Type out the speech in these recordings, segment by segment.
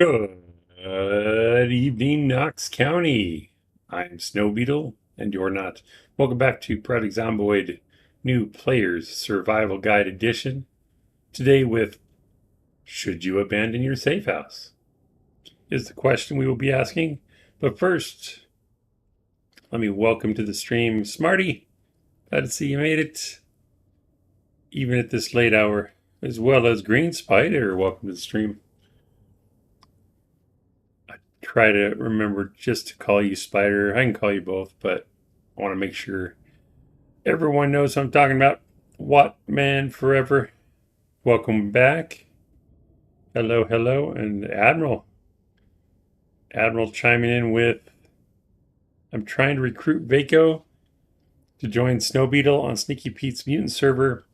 Good evening, Knox County. I'm Snow Beetle, and you're not. Welcome back to Project Zomboid New Players Survival Guide Edition. Today with Should you abandon your safe house? Is the question we will be asking. But first, let me welcome to the stream Smarty. Glad to see you made it, even at this late hour, as well as Green Spider. Welcome to the stream. Try to remember just to call you Spider. I can call you both, but I want to make sure everyone knows what I'm talking about. What Man Forever. Welcome back. Hello, hello. And Admiral. Admiral chiming in with, I'm trying to recruit Vaco to join Snow Beetle on Sneaky Pete's Mutant server.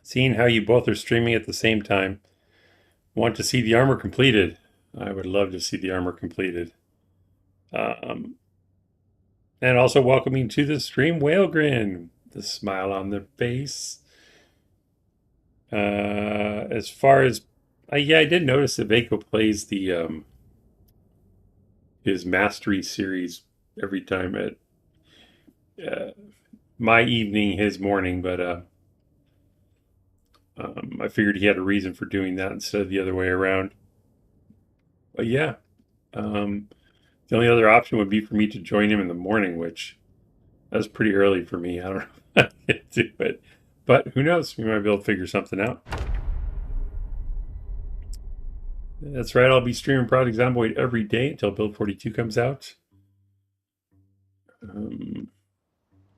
Seeing how you both are streaming at the same time. Want to see the armor completed. I would love to see the armor completed. And also welcoming to the stream Whale Grin, the smile on the face. As far as, yeah, I did notice that Vaco plays the his Mastery series every time at my evening, his morning, but I figured he had a reason for doing that instead of the other way around. But yeah, the only other option would be for me to join him in the morning, which that's pretty early for me. I don't know if I can do it, but who knows? We might be able to figure something out. That's right. I'll be streaming Project Zomboid every day until Build 42 comes out. I think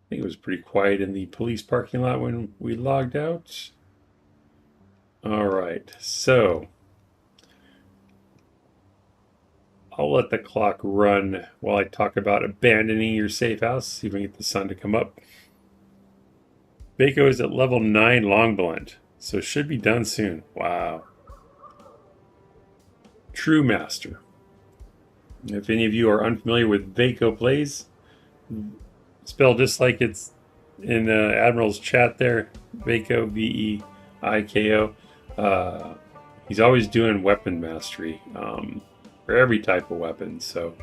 it was pretty quiet in the police parking lot when we logged out. All right, so I'll let the clock run while I talk about abandoning your safe house. See if we can get the sun to come up. Vaco is at level 9 long blend, so should be done soon. Wow. True Master. If any of you are unfamiliar with Vaco plays, spelled just like it's in Admiral's chat there, Vaco, V-E-I-K-O. He's always doing weapon mastery for every type of weapon. So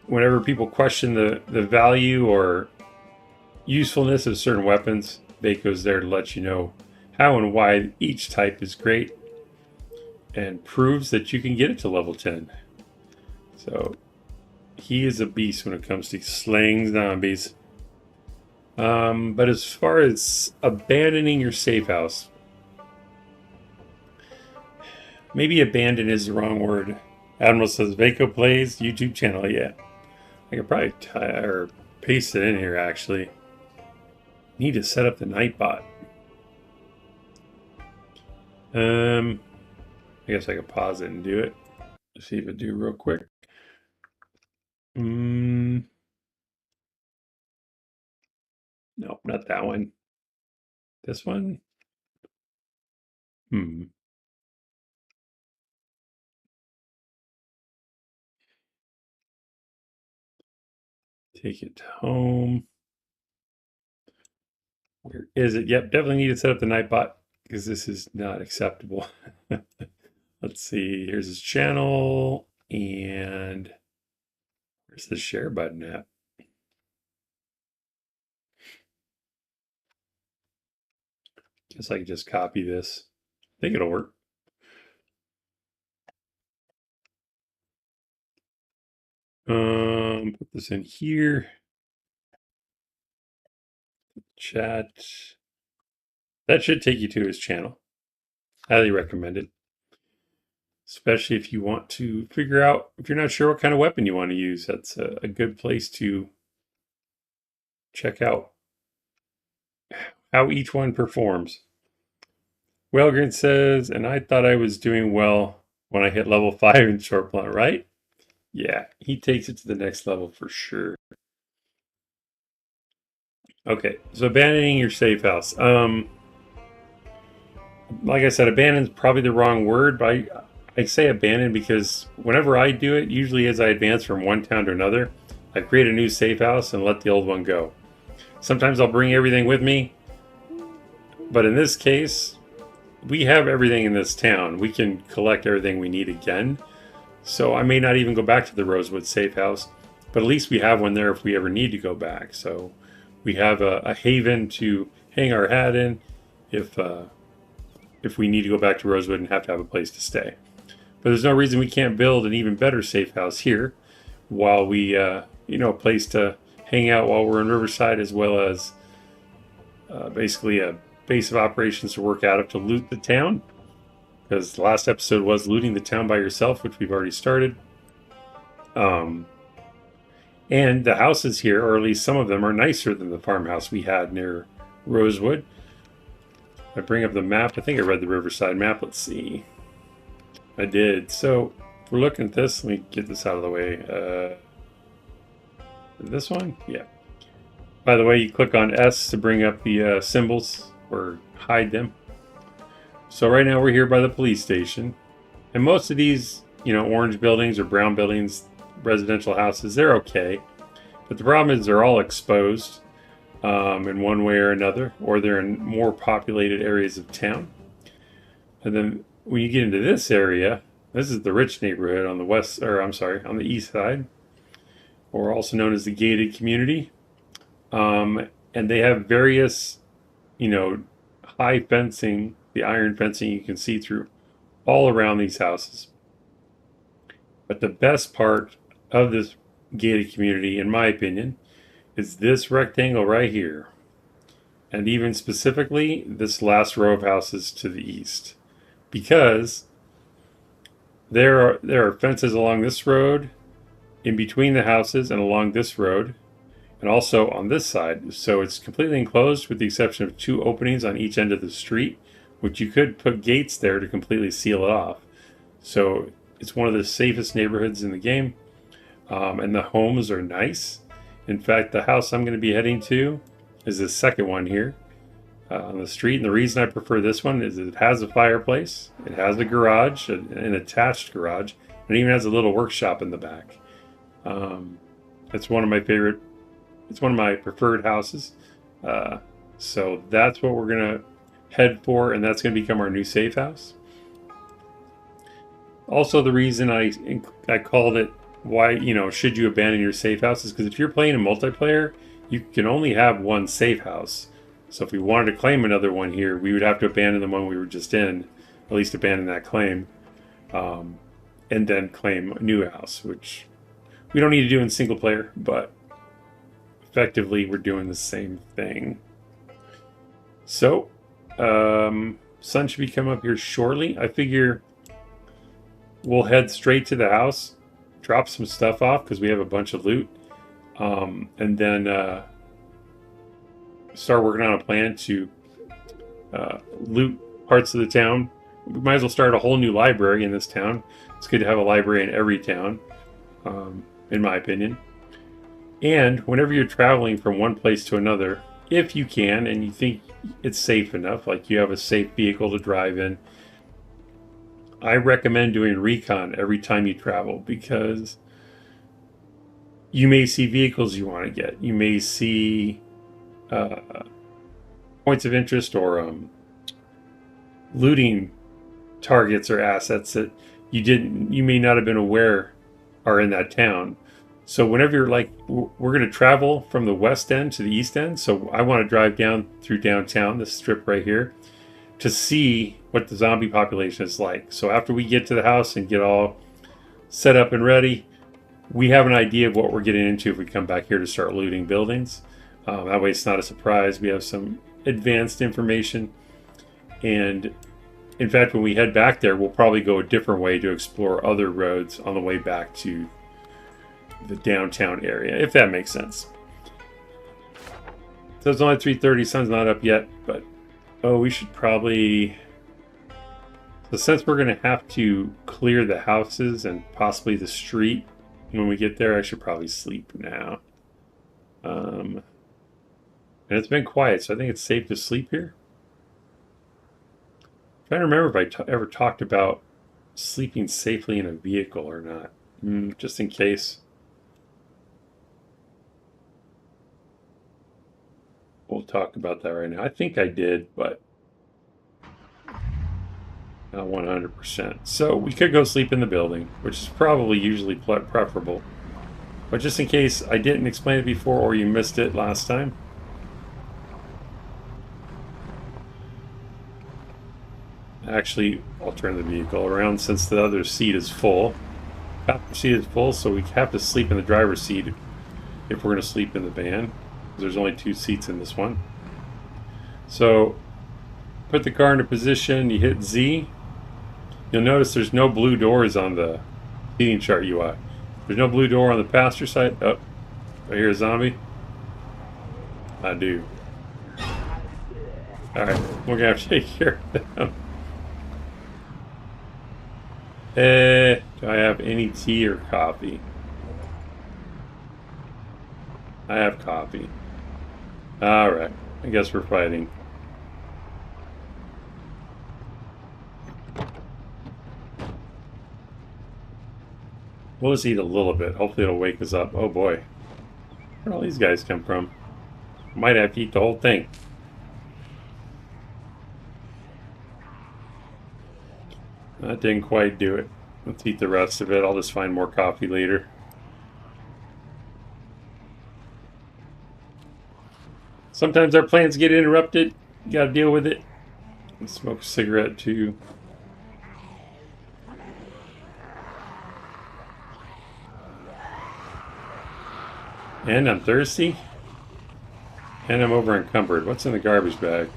whenever people question the value or usefulness of certain weapons, Vaco's there to let you know how and why each type is great and proves that you can get it to level 10. So he is a beast when it comes to slaying zombies. But as far as abandoning your safe house, maybe abandon is the wrong word. Admiral says Vaco plays YouTube channel. Yeah, I could probably or paste it in here actually. Need to set up the Nightbot. I guess I could pause it and do it. Let's see if it do real quick. Nope, not that one. This one? Take it home. Where is it? Yep, definitely need to set up the Nightbot because this is not acceptable. Let's see. Here's his channel. And where's the share button at? Guess I could just copy this. I think it'll work. Put this in here. Chat. That should take you to his channel. Highly recommended. Especially if you want to figure out, if you're not sure what kind of weapon you want to use, that's a good place to check out how each one performs. Wellgren says, and I thought I was doing well when I hit level 5 in short blunt, right? Yeah, he takes it to the next level for sure. Okay, so abandoning your safe house. Like I said, abandon is probably the wrong word, but I say abandon because whenever I do it, usually as I advance from one town to another, I create a new safe house and let the old one go. Sometimes I'll bring everything with me, but in this case, we have everything in this town. We can collect everything we need again. So I may not even go back to the Rosewood safe house, but at least we have one there if we ever need to go back. So we have a haven to hang our hat in if we need to go back to Rosewood and have to have a place to stay. But there's no reason we can't build an even better safe house here while we, a place to hang out while we're in Riverside, as well as basically a base of operations to work out of to loot the town. Because the last episode was looting the town by yourself, which we've already started. And the houses here, or at least some of them, are nicer than the farmhouse we had near Rosewood. I bring up the map. I think I read the Riverside map. Let's see. I did. So if we're looking at this, let me get this out of the way. This one? Yeah. By the way, you click on S to bring up the symbols or hide them. So right now we're here by the police station. And most of these, orange buildings or brown buildings, residential houses, they're okay. But the problem is they're all exposed in one way or another, or they're in more populated areas of town. And then when you get into this area, this is the rich neighborhood on the on the east side, or also known as the gated community. And they have various, high fencing, the iron fencing you can see through all around these houses. But the best part of this gated community, in my opinion, is this rectangle right here. And even specifically, this last row of houses to the east. Because there are fences along this road, in between the houses, and along this road, and also on this side. So it's completely enclosed with the exception of 2 openings on each end of the street, which you could put gates there to completely seal it off. So it's one of the safest neighborhoods in the game, and the homes are nice. In fact, the house I'm going to be heading to is the second one here on the street. And the reason I prefer this one is it has a fireplace, it has a garage, an attached garage, and it even has a little workshop in the back. It's one of my favorite. It's one of my preferred houses. So that's what we're going to head for, and that's going to become our new safe house. Also, the reason I called it why, should you abandon your safe house is because if you're playing a multiplayer, you can only have one safe house. So if we wanted to claim another one here, we would have to abandon the one we were just in, at least abandon that claim, and then claim a new house, which we don't need to do in single player, but effectively we're doing the same thing. So, sun should be coming up here shortly. I figure we'll head straight to the house, drop some stuff off because we have a bunch of loot, and then start working on a plan to loot parts of the town. We might as well start a whole new library in this town. It's good to have a library in every town, in my opinion. And whenever you're traveling from one place to another, if you can, and you think it's safe enough, like you have a safe vehicle to drive in, I recommend doing recon every time you travel, because you may see vehicles you want to get. You may see points of interest or looting targets or assets that you may not have been aware are in that town. So whenever you're like, we're going to travel from the west end to the east end, so I want to drive down through downtown, this strip right here, to see what the zombie population is like. So after we get to the house and get all set up and ready, we have an idea of what we're getting into if we come back here to start looting buildings. That way it's not a surprise. We have some advanced information. And in fact, when we head back there, we'll probably go a different way to explore other roads on the way back to the downtown area, if that makes sense. So it's only 3:30, sun's not up yet, but we should probably, so since we're going to have to clear the houses and possibly the street when we get there, I should probably sleep now. And it's been quiet, so I think it's safe to sleep here. I'm trying to remember if I ever talked about sleeping safely in a vehicle or not, just in case. We'll talk about that right now. I think I did, but Not 100%. So we could go sleep in the building, which is probably usually preferable. But just in case I didn't explain it before or you missed it last time. Actually, I'll turn the vehicle around since the other seat is full. Passenger seat is full, so we have to sleep in the driver's seat if we're going to sleep in the van. There's only 2 seats in this one. So, put the car into position, you hit Z. You'll notice there's no blue doors on the seating chart UI. There's no blue door on the passenger side. Oh, I hear a zombie. I do. Alright, we're going to have to take care of them. Do I have any tea or coffee? I have coffee. Alright, I guess we're fighting. We'll just eat a little bit. Hopefully it'll wake us up. Oh boy. Where'd all these guys come from? Might have to eat the whole thing. That didn't quite do it. Let's eat the rest of it. I'll just find more coffee later. Sometimes our plans get interrupted. You gotta deal with it. Smoke a cigarette too. And I'm thirsty. And I'm over encumbered. What's in the garbage bag?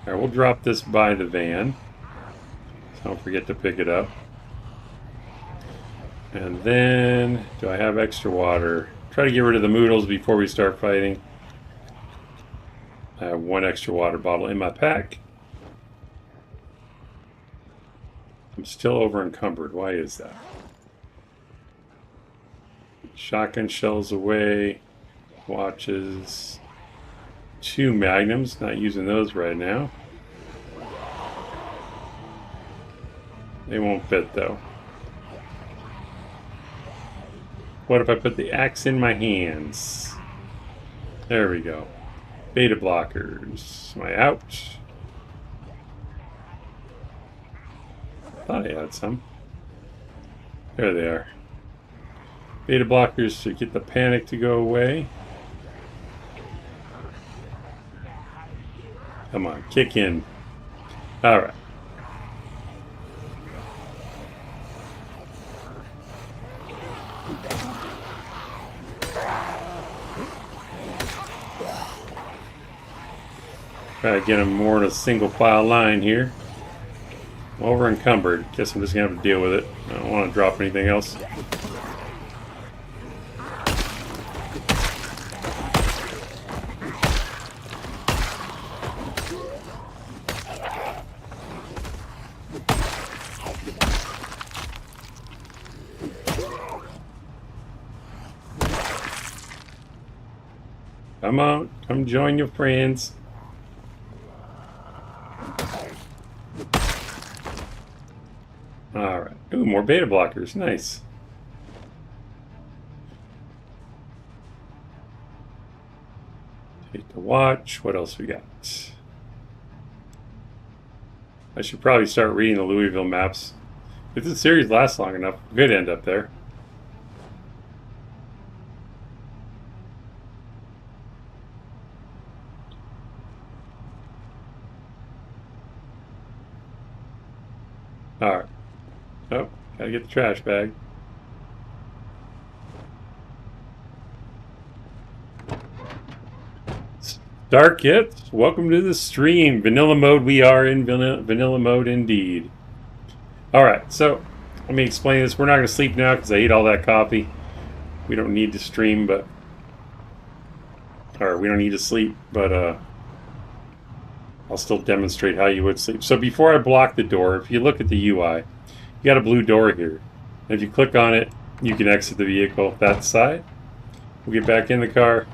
Alright, we'll drop this by the van. So don't forget to pick it up. And then, do I have extra water? Try to get rid of the noodles before we start fighting. I have 1 extra water bottle in my pack. I'm still over encumbered. Why is that? Shotgun shells away. Watches. 2 magnums. Not using those right now. They won't fit though. What if I put the axe in my hands? There we go. Beta blockers. Am I out? Thought I had some. There they are. Beta blockers to get the panic to go away. Come on, kick in. Alright. Try to get them more in a single file line here. I'm over encumbered. Guess I'm just gonna have to deal with it. I don't want to drop anything else. Come on, come join your friends. Alright. Ooh, more beta blockers. Nice. Take the watch. What else we got? I should probably start reading the Louisville maps. If this series lasts long enough, we could end up there. Alright. Oh, gotta get the trash bag. Dark yet? Welcome to the stream. Vanilla mode, we are in vanilla mode indeed. Alright, so let me explain this. We're not going to sleep now because I ate all that coffee. We don't need to stream, but... Or we don't need to sleep, but I'll still demonstrate how you would sleep. So before I block the door, if you look at the UI, you got a blue door here. And if you click on it, you can exit the vehicle that side. We'll get back in the car.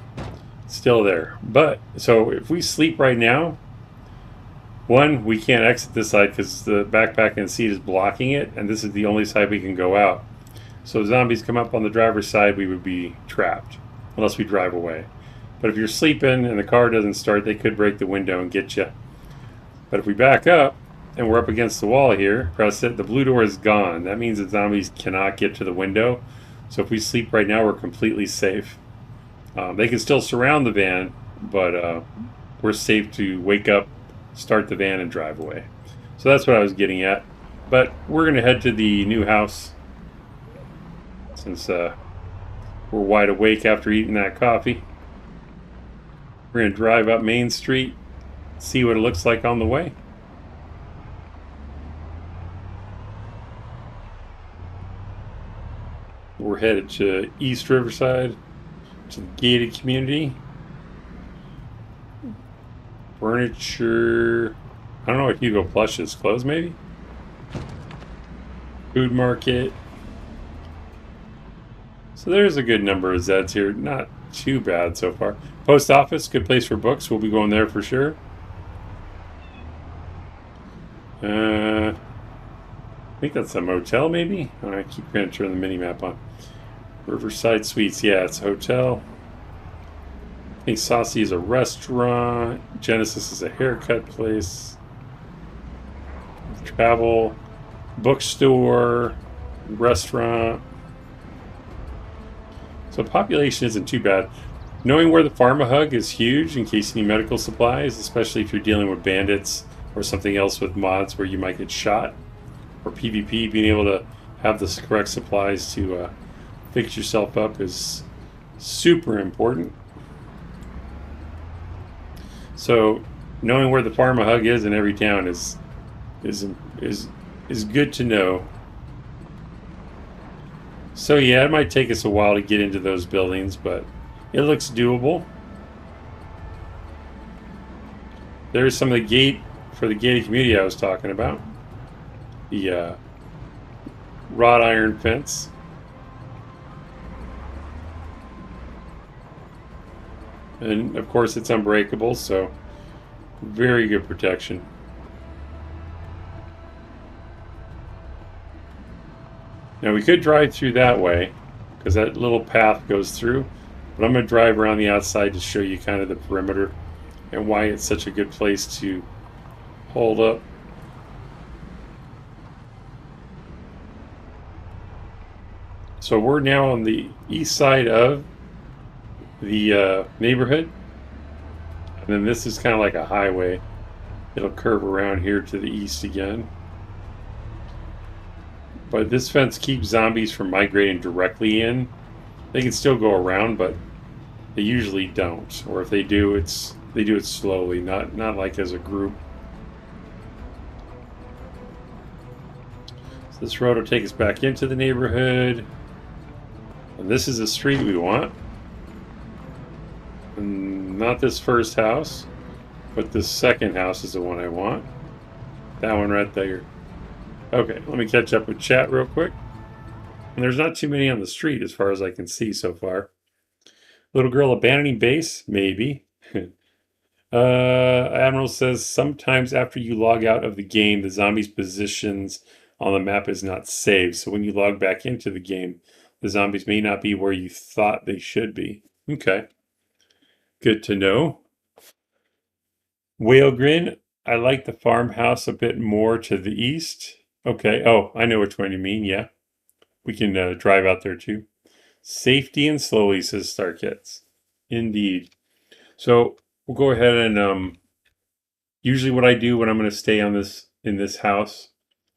It's still there. But, so if we sleep right now, one, we can't exit this side because the backpack and seat is blocking it, and this is the only side we can go out. So if zombies come up on the driver's side, we would be trapped, unless we drive away. But if you're sleeping and the car doesn't start, they could break the window and get you. But if we back up and we're up against the wall here. Press it. The blue door is gone. That means the zombies cannot get to the window. So if we sleep right now, we're completely safe. They can still surround the van, but we're safe to wake up, start the van, and drive away. So that's what I was getting at. But we're going to head to the new house since we're wide awake after eating that coffee. We're going to drive up Main Street, see what it looks like on the way. We're headed to East Riverside, to the gated community. Furniture. I don't know what Hugo Plush is. Clothes, maybe? Food market. So there's a good number of Zeds here. Not too bad so far. Post office, good place for books. We'll be going there for sure. I think that's a motel, maybe? I keep going to turn the mini-map on. Riverside Suites. Yeah, it's a hotel. I think Saucy is a restaurant. Genesis is a haircut place. Travel. Bookstore. Restaurant. So population isn't too bad. Knowing where the Pharma-Hug is huge in case you need medical supplies, especially if you're dealing with bandits or something else with mods where you might get shot. Or PvP, being able to have the correct supplies to fix yourself up is super important. So knowing where the Pharma-Hug is in every town is good to know. So yeah, it might take us a while to get into those buildings, but it looks doable. There's some of the gate for the gated community I was talking about. The wrought iron fence. And of course it's unbreakable, so very good protection. Now we could drive through that way, because that little path goes through, but I'm going to drive around the outside to show you kind of the perimeter and why it's such a good place to hold up. So we're now on the east side of the neighborhood, and then this is kind of like a highway. It'll curve around here to the east again. But this fence keeps zombies from migrating directly in. They can still go around, but they usually don't. Or if they do, they do it slowly, not like as a group. So this road will take us back into the neighborhood. And this is the street we want. And not this first house, but this second house is the one I want. That one right there. Okay, let me catch up with chat real quick. And there's not too many on the street as far as I can see so far. Little girl abandoning base? Maybe. Admiral says, sometimes after you log out of the game, the zombies' positions on the map is not saved. So when you log back into the game, the zombies may not be where you thought they should be. Okay. Good to know. Whale Grin, I like the farmhouse a bit more to the east. Okay. Oh, I know which one you mean. Yeah. We can drive out there too. Safety and slowly, says Starkits. Indeed. So we'll go ahead and usually what I do when I'm going to stay on in this house,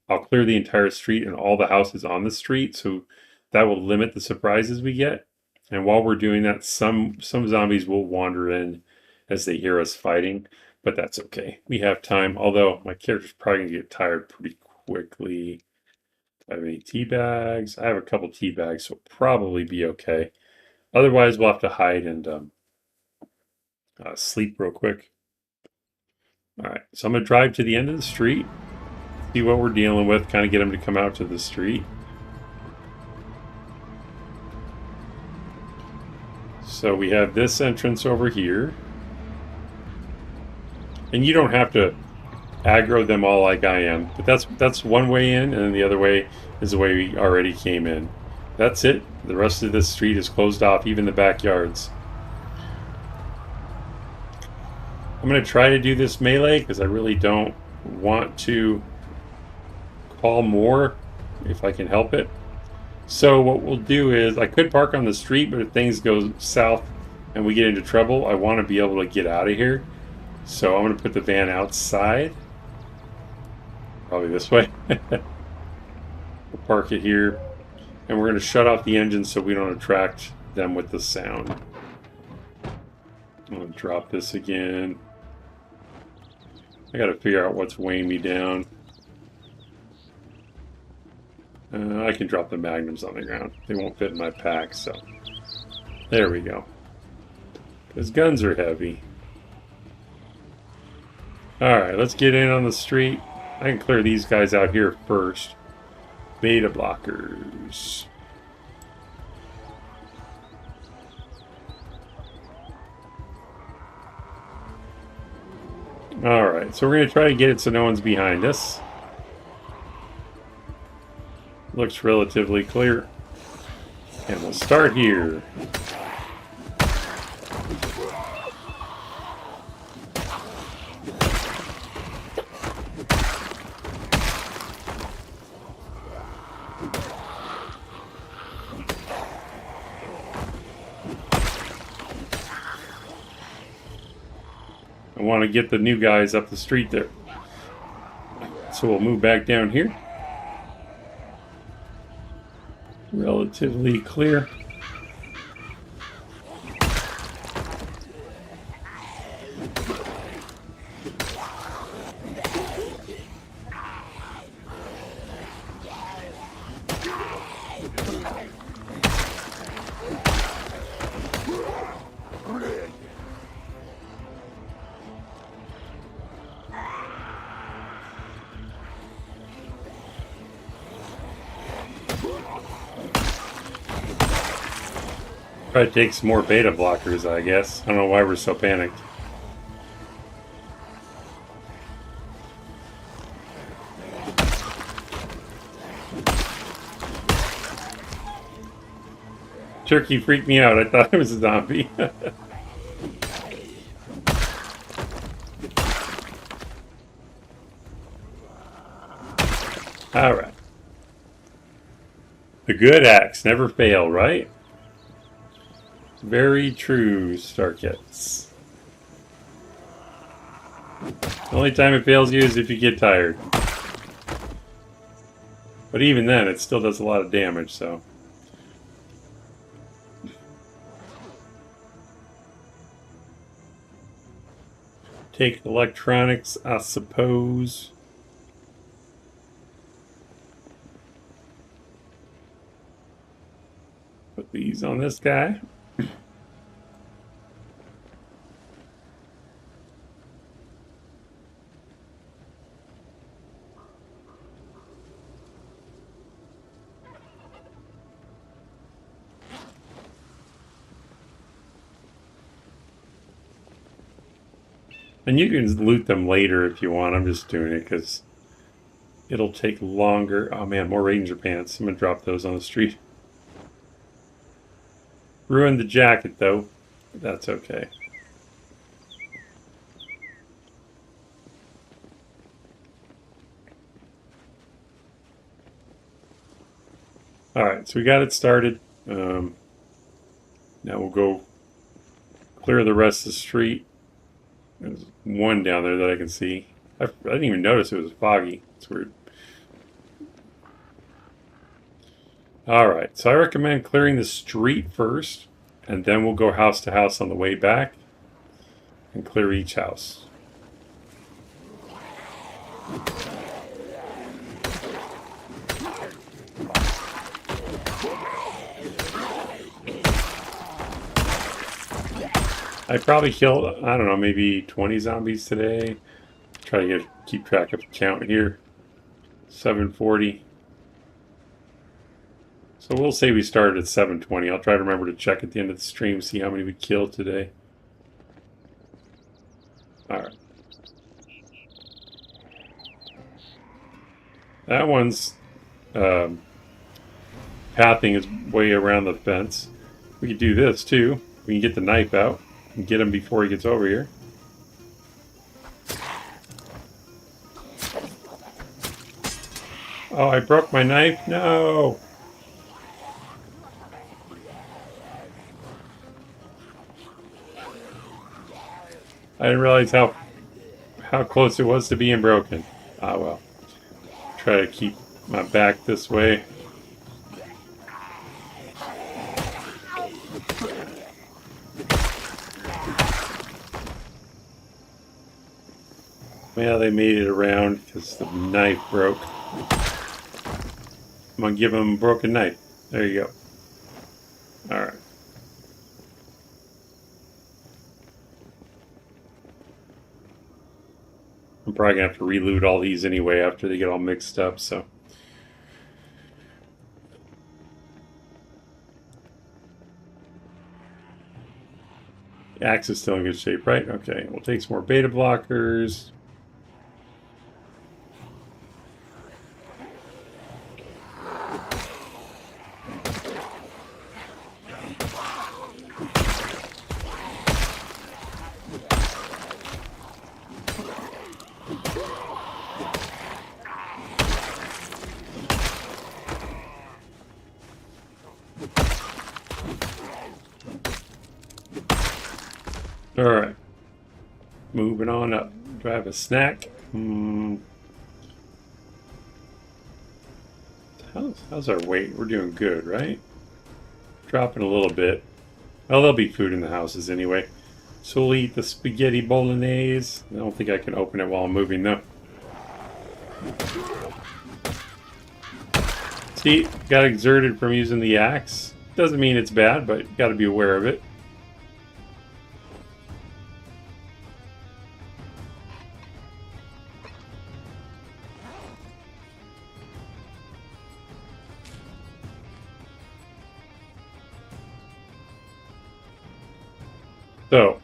I'll clear the entire street and all the houses on the street. So that will limit the surprises we get. And while we're doing that, some zombies will wander in as they hear us fighting. But that's okay. We have time. Although my character's probably going to get tired pretty quickly. Do I have any tea bags? I have a couple tea bags, so it'll probably be okay. Otherwise, we'll have to hide and sleep real quick. All right, so I'm going to drive to the end of the street, see what we're dealing with, kind of get them to come out to the street. So we have this entrance over here. And you don't have to aggro them all like I am. But that's one way in, and then the other way is the way we already came in. That's it. The rest of this street is closed off, even the backyards. I'm going to try to do this melee because I really don't want to Paul more if I can help it. So what we'll do is, I could park on the street, but if things go south and we get into trouble, I want to be able to get out of here. So I'm going to put the van outside. Probably this way. We'll park it here. And we're going to shut off the engine so we don't attract them with the sound. I'm going to drop this again. I got to figure out what's weighing me down. I can drop the magnums on the ground. They won't fit in my pack, so... There we go. Because guns are heavy. Alright, let's get in on the street. I can clear these guys out here first. Beta blockers. Alright, so we're going to try to get it so no one's behind us. Looks relatively clear. And we'll start here. I want to get the new guys up the street there. So we'll move back down here. Relatively clear. Try to take some more beta blockers, I guess. I don't know why we're so panicked. Turkey freaked me out. I thought it was a zombie. Alright. The good acts never fail, right? Very true, Starkets. The only time it fails you is if you get tired. But even then, it still does a lot of damage, so... Take electronics, I suppose. Put these on this guy. And you can loot them later if you want. I'm just doing it because it'll take longer. Oh man, more Ranger pants. I'm going to drop those on the street. Ruined the jacket though. That's okay. Alright, so we got it started. Now we'll go clear the rest of the street. There's one down there that I can see. I didn't even notice it was foggy. It's weird. Alright, so I recommend clearing the street first, and then we'll go house to house on the way back and clear each house. I probably killed, I don't know, maybe 20 zombies today. Try to keep track of the count here. 740. So we'll say we started at 720. I'll try to remember to check at the end of the stream, see how many we killed today. Alright. That one's pathing is way around the fence. We could do this too. We can get the knife out and get him before he gets over here. Oh, I broke my knife? No! I didn't realize how close it was to being broken. Ah, well. Try to keep my back this way. Well, they made it around because the knife broke. I'm gonna give him a broken knife. There you go. Alright. I'm probably gonna have to reload all these anyway after they get all mixed up, so. The axe is still in good shape, right? Okay, we'll take some more beta blockers. Alright. Moving on up. Do I have a snack? How's our weight? We're doing good, right? Dropping a little bit. Well, there'll be food in the houses anyway. So we'll eat the spaghetti bolognese. I don't think I can open it while I'm moving though. See, got exerted from using the axe. Doesn't mean it's bad, but got to be aware of it. So,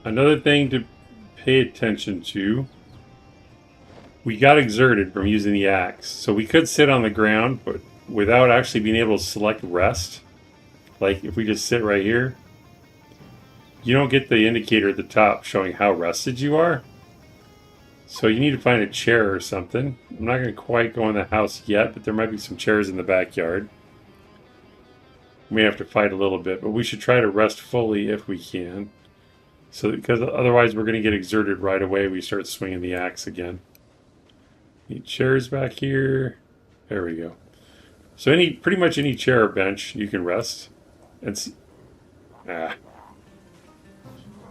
another thing to pay attention to. We got exerted from using the axe. So we could sit on the ground, but without actually being able to select rest. Like if we just sit right here, you don't get the indicator at the top showing how rested you are. So you need to find a chair or something. I'm not going to quite go in the house yet, but there might be some chairs in the backyard. We may have to fight a little bit, but we should try to rest fully if we can. So, because otherwise we're going to get exerted right away. We start swinging the axe again. Need chairs back here. There we go. So pretty much any chair or bench you can rest.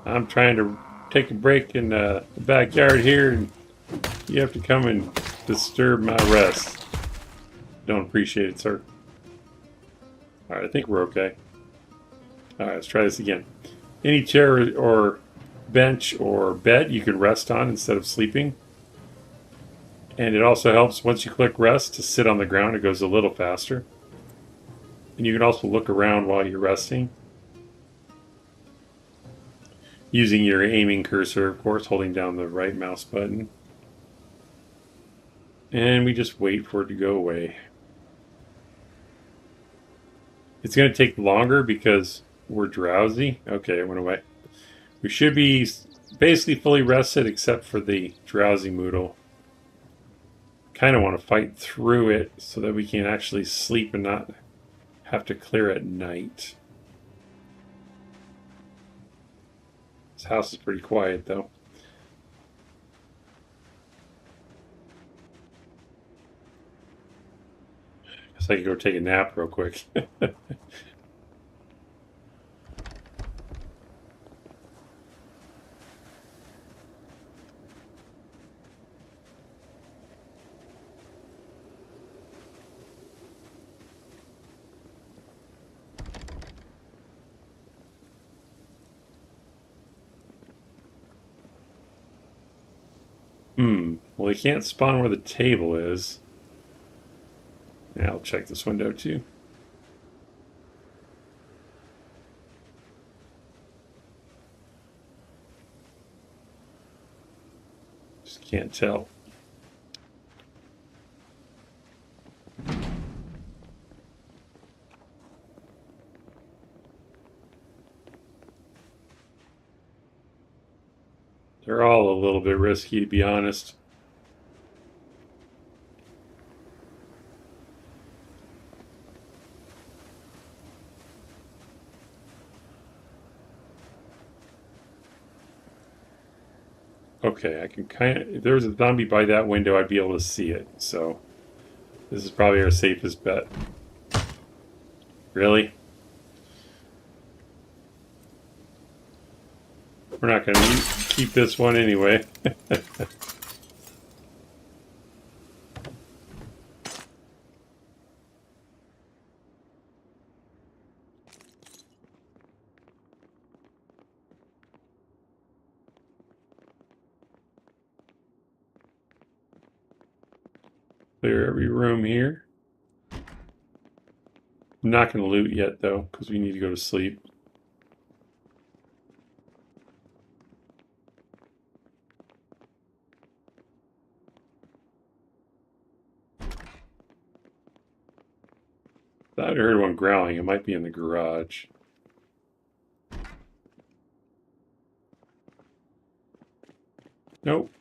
I'm trying to take a break in the backyard here, and you have to come and disturb my rest. Don't appreciate it, sir. Alright, I think we're okay. Alright, let's try this again. Any chair or bench or bed you can rest on instead of sleeping. And it also helps once you click rest to sit on the ground. It goes a little faster. And you can also look around while you're resting. Using your aiming cursor, of course, holding down the right mouse button. And we just wait for it to go away. It's going to take longer because we're drowsy. Okay, it went away. We should be basically fully rested except for the drowsy moodle. Kind of want to fight through it so that we can actually sleep and not have to clear at night. This house is pretty quiet though. Guess I could go take a nap real quick. Well, they can't spawn where the table is. Yeah, I'll check this window too. Just can't tell. They're all a little bit risky, to be honest. Okay, I can kind of... If there was a zombie by that window, I'd be able to see it. So this is probably our safest bet. Really? We're not going to keep this one anyway. Clear every room here. I'm not going to loot yet, though, because we need to go to sleep. Thought I heard one growling. It might be in the garage. Nope.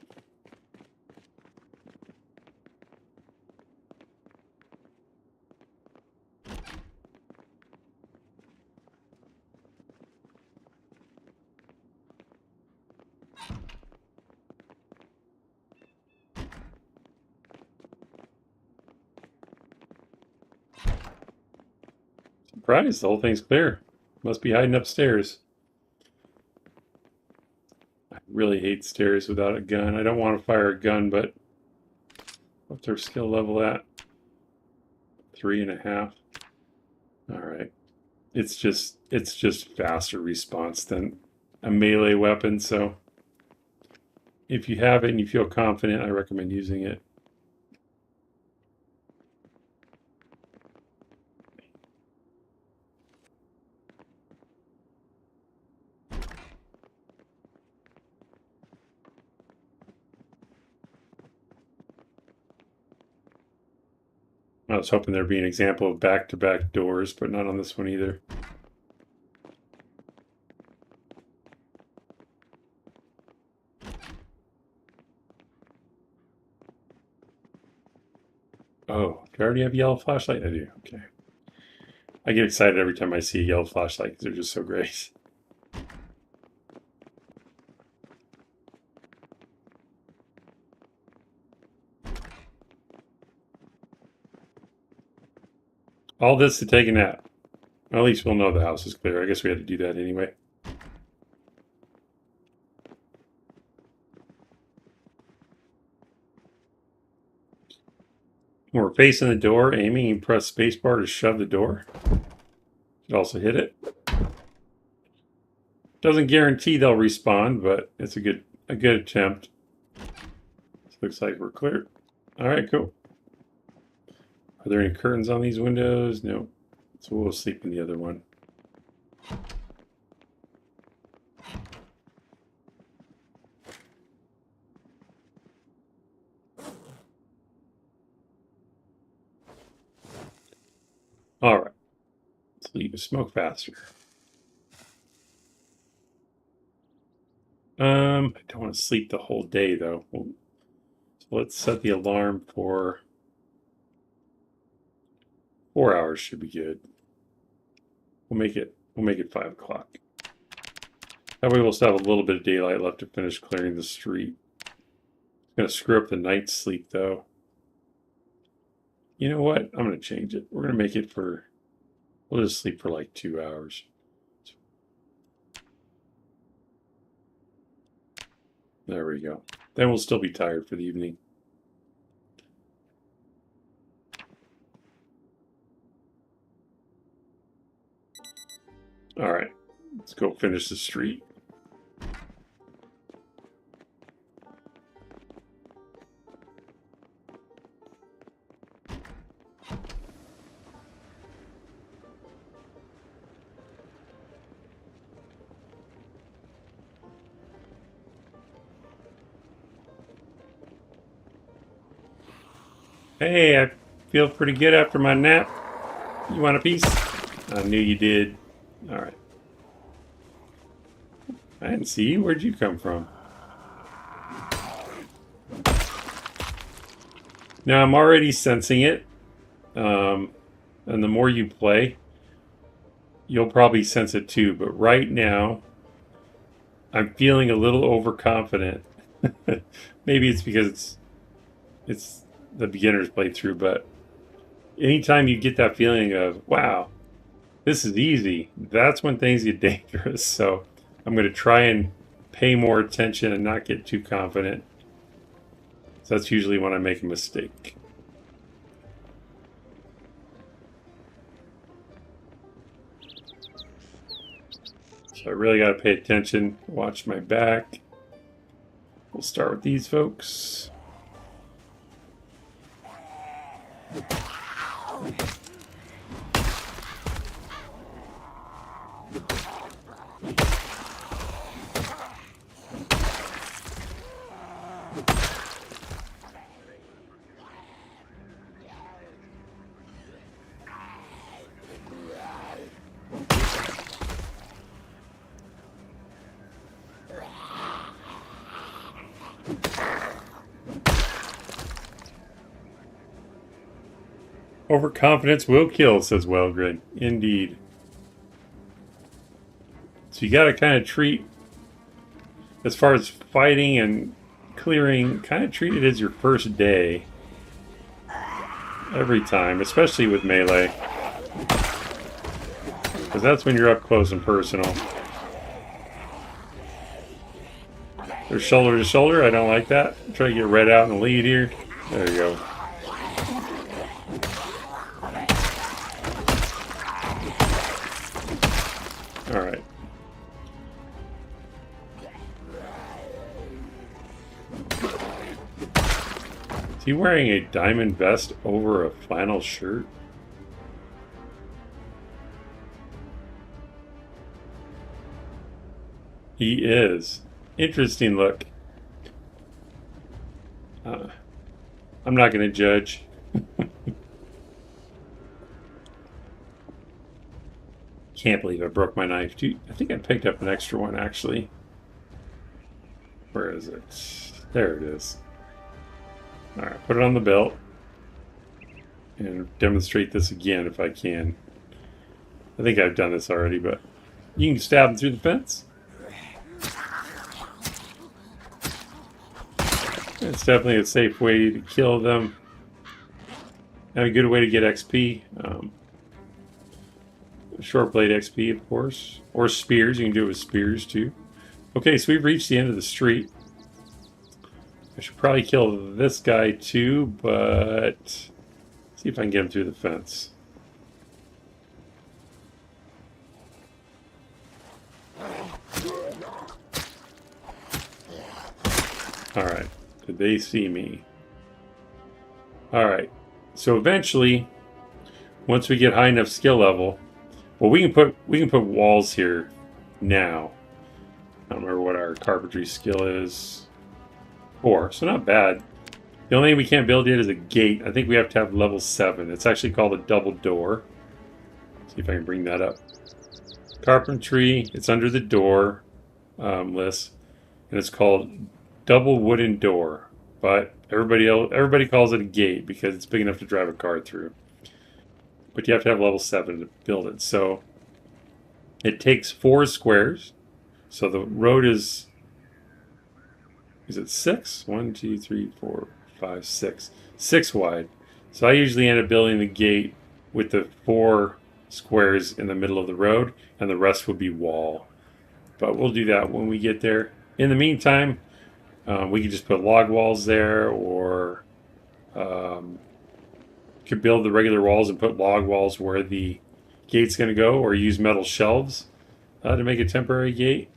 Surprised, the whole thing's clear. Must be hiding upstairs. I really hate stairs without a gun. I don't want to fire a gun, but what's our skill level at? 3.5. All right. It's just faster response than a melee weapon, so if you have it and you feel confident, I recommend using it. I was hoping there'd be an example of back-to-back doors, but not on this one either. Oh, do I already have a yellow flashlight? I do, okay. I get excited every time I see a yellow flashlight because they're just so great. All this to take a nap. Well, at least we'll know the house is clear. I guess we had to do that anyway. When we're facing the door, aiming, and press spacebar to shove the door. You can also hit it. Doesn't guarantee they'll respond, but it's a good attempt. This looks like we're clear. All right, cool. Are there any curtains on these windows? No. So we'll sleep in the other one. All right. Let's leave the smoke faster. I don't want to sleep the whole day though. So let's set the alarm for 4 hours. Should be good. We'll make it 5 o'clock. That way we'll still have a little bit of daylight left to finish clearing the street. It's gonna screw up the night's sleep though. You know what? I'm gonna change it. We're gonna make it for... We'll just sleep for like 2 hours. There we go. Then we'll still be tired for the evening. All right, let's go finish the street. Hey, I feel pretty good after my nap. You want a piece? I knew you did. All right. I didn't see you. Where'd you come from? Now, I'm already sensing it. And the more you play, you'll probably sense it too. But right now, I'm feeling a little overconfident. Maybe it's because it's the beginner's playthrough, but anytime you get that feeling of, wow, this is easy, that's when things get dangerous. So I'm going to try and pay more attention and not get too confident. So that's usually when I make a mistake. So I really got to pay attention, watch my back. We'll start with these folks. Overconfidence will kill, says Wellgrid. Indeed. So you got to kind of treat, as far as fighting and clearing, kind of treat it as your first day. Every time, especially with melee. Because that's when you're up close and personal. There's shoulder to shoulder. I don't like that. Try to get red out in the lead here. There you go. Alright. Is he wearing a diamond vest over a flannel shirt? He is. Interesting look. I'm not going to judge. Can't believe I broke my knife. Dude, I think I picked up an extra one, actually. Where is it? There it is. Alright, put it on the belt. And demonstrate this again if I can. I think I've done this already, but you can stab them through the fence. It's definitely a safe way to kill them. And a good way to get XP. Short blade XP, of course. Or spears. You can do it with spears, too. Okay, so we've reached the end of the street. I should probably kill this guy, too, but see if I can get him through the fence. Alright. Did they see me? Alright. So eventually, once we get high enough skill level, well, we can put walls here now. I don't remember what our carpentry skill is. 4, so not bad. The only thing we can't build yet is a gate. I think we have to have level 7. It's actually called a double door. See if I can bring that up. Carpentry, it's under the door list, and it's called double wooden door. But everybody calls it a gate because it's big enough to drive a car through. But you have to have level 7 to build it. So it takes 4 squares. So the road is it 6? 1, 2, 3, 4, 5, 6. 6 wide. So I usually end up building the gate with the 4 squares in the middle of the road, and the rest would be wall. But we'll do that when we get there. In the meantime, we could just put log walls there, or could build the regular walls and put log walls where the gate's going to go, or use metal shelves to make a temporary gate.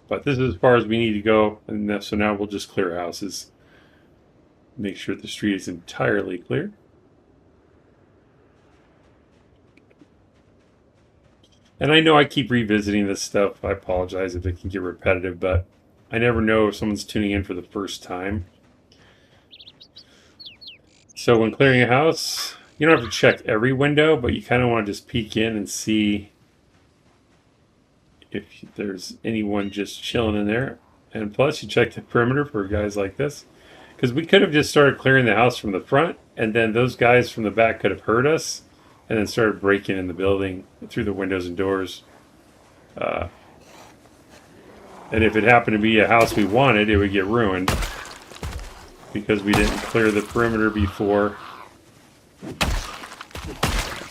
But this is as far as we need to go, and so now we'll just clear houses. Make sure the street is entirely clear. And I know I keep revisiting this stuff. I apologize if it can get repetitive, but I never know if someone's tuning in for the first time. So when clearing a house, you don't have to check every window, but you kind of want to just peek in and see if there's anyone just chilling in there. And plus, you check the perimeter for guys like this. Because we could have just started clearing the house from the front, and then those guys from the back could have heard us, and then started breaking in the building through the windows and doors. And if it happened to be a house we wanted, it would get ruined because we didn't clear the perimeter before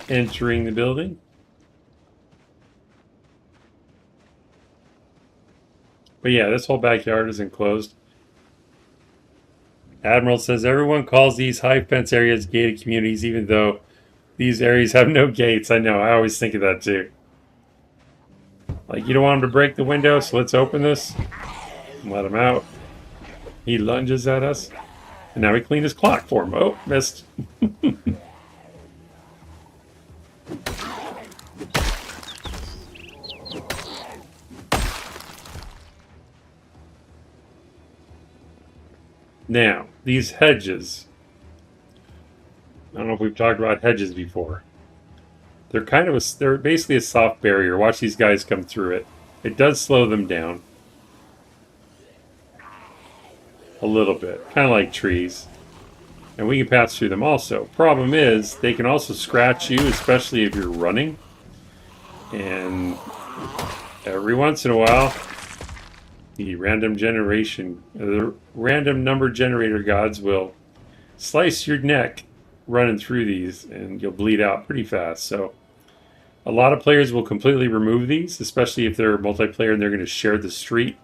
entering the building. But yeah, this whole backyard is enclosed. Admiral says everyone calls these high fence areas gated communities, even though these areas have no gates. I know, I always think of that too. Like, you don't want him to break the window, so let's open this and let him out. He lunges at us. And now we clean his clock for him. Oh, missed. Now, these hedges. I don't know if we've talked about hedges before. They're basically a soft barrier. Watch these guys come through it. It does slow them down. A little bit. Kind of like trees. And we can pass through them also. Problem is, they can also scratch you, especially if you're running. And every once in a while, the random number generator gods will slice your neck running through these, and you'll bleed out pretty fast. So a lot of players will completely remove these, especially if they're multiplayer and they're going to share the street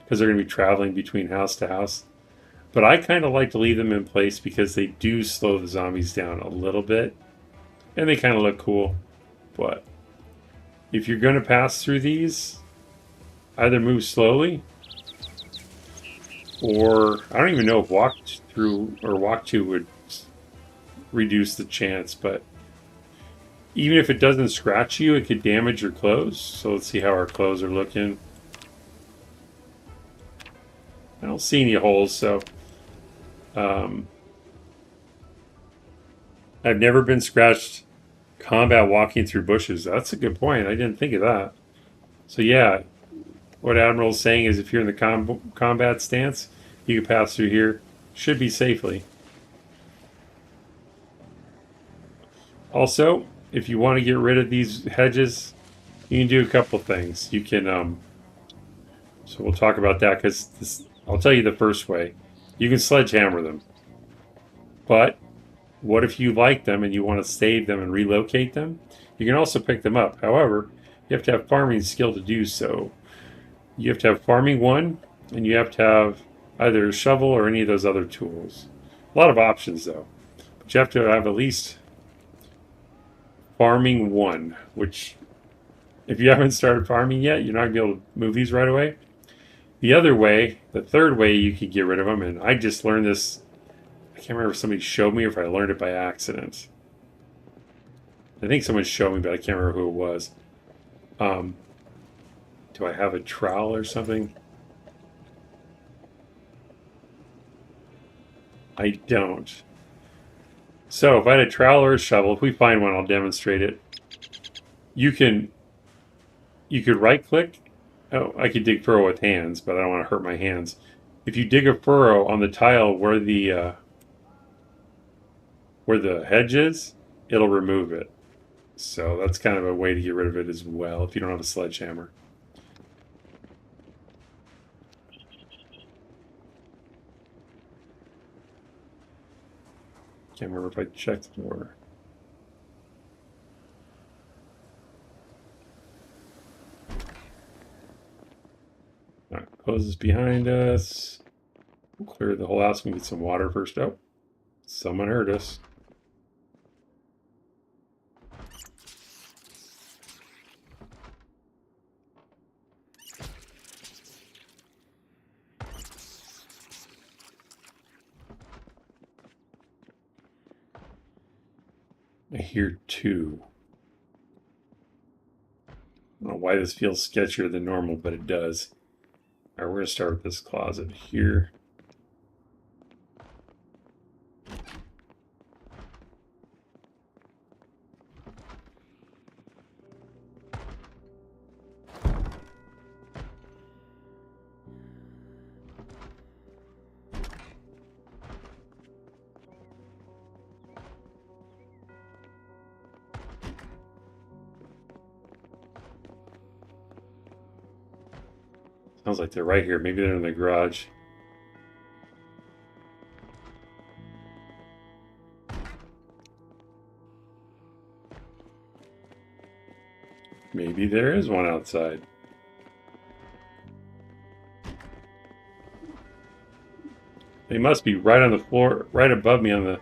because they're going to be traveling between house to house. But I kind of like to leave them in place because they do slow the zombies down a little bit, and they kind of look cool. But if you're going to pass through these, either move slowly, or I don't even know if walk through or walk to would reduce the chance, but even if it doesn't scratch you, it could damage your clothes. So let's see how our clothes are looking. I don't see any holes, so I've never been scratched combat walking through bushes. That's a good point. I didn't think of that. So yeah, what Admiral's saying is if you're in the combat stance, you can pass through here. Should be safely. Also, if you want to get rid of these hedges, you can do a couple things. You can, so we'll talk about that because I'll tell you the first way. You can sledgehammer them. But what if you like them and you want to save them and relocate them? You can also pick them up. However, you have to have farming skill to do so. You have to have farming 1, and you have to have either a shovel or any of those other tools. A lot of options though. But you have to have at least farming 1, which if you haven't started farming yet, you're not going to be able to move these right away. The other way, the third way you can get rid of them, and I just learned this, I can't remember if somebody showed me or if I learned it by accident. I think someone showed me, but I can't remember who it was. Do I have a trowel or something? I don't. So if I had a trowel or a shovel, if we find one, I'll demonstrate it. You could right click. Oh, I could dig furrow with hands, but I don't want to hurt my hands. If you dig a furrow on the tile where the hedge is, it'll remove it. So that's kind of a way to get rid of it as well if you don't have a sledgehammer. Can't remember if I checked the order. All right, close this behind us. We'll clear the whole house and get some water first. Oh, someone heard us. I hear 2. I don't know why this feels sketchier than normal, but it does. All right, we're going to start with this closet here. Sounds like they're right here. Maybe they're in the garage. Maybe there is one outside. They must be right on the floor, right above me on the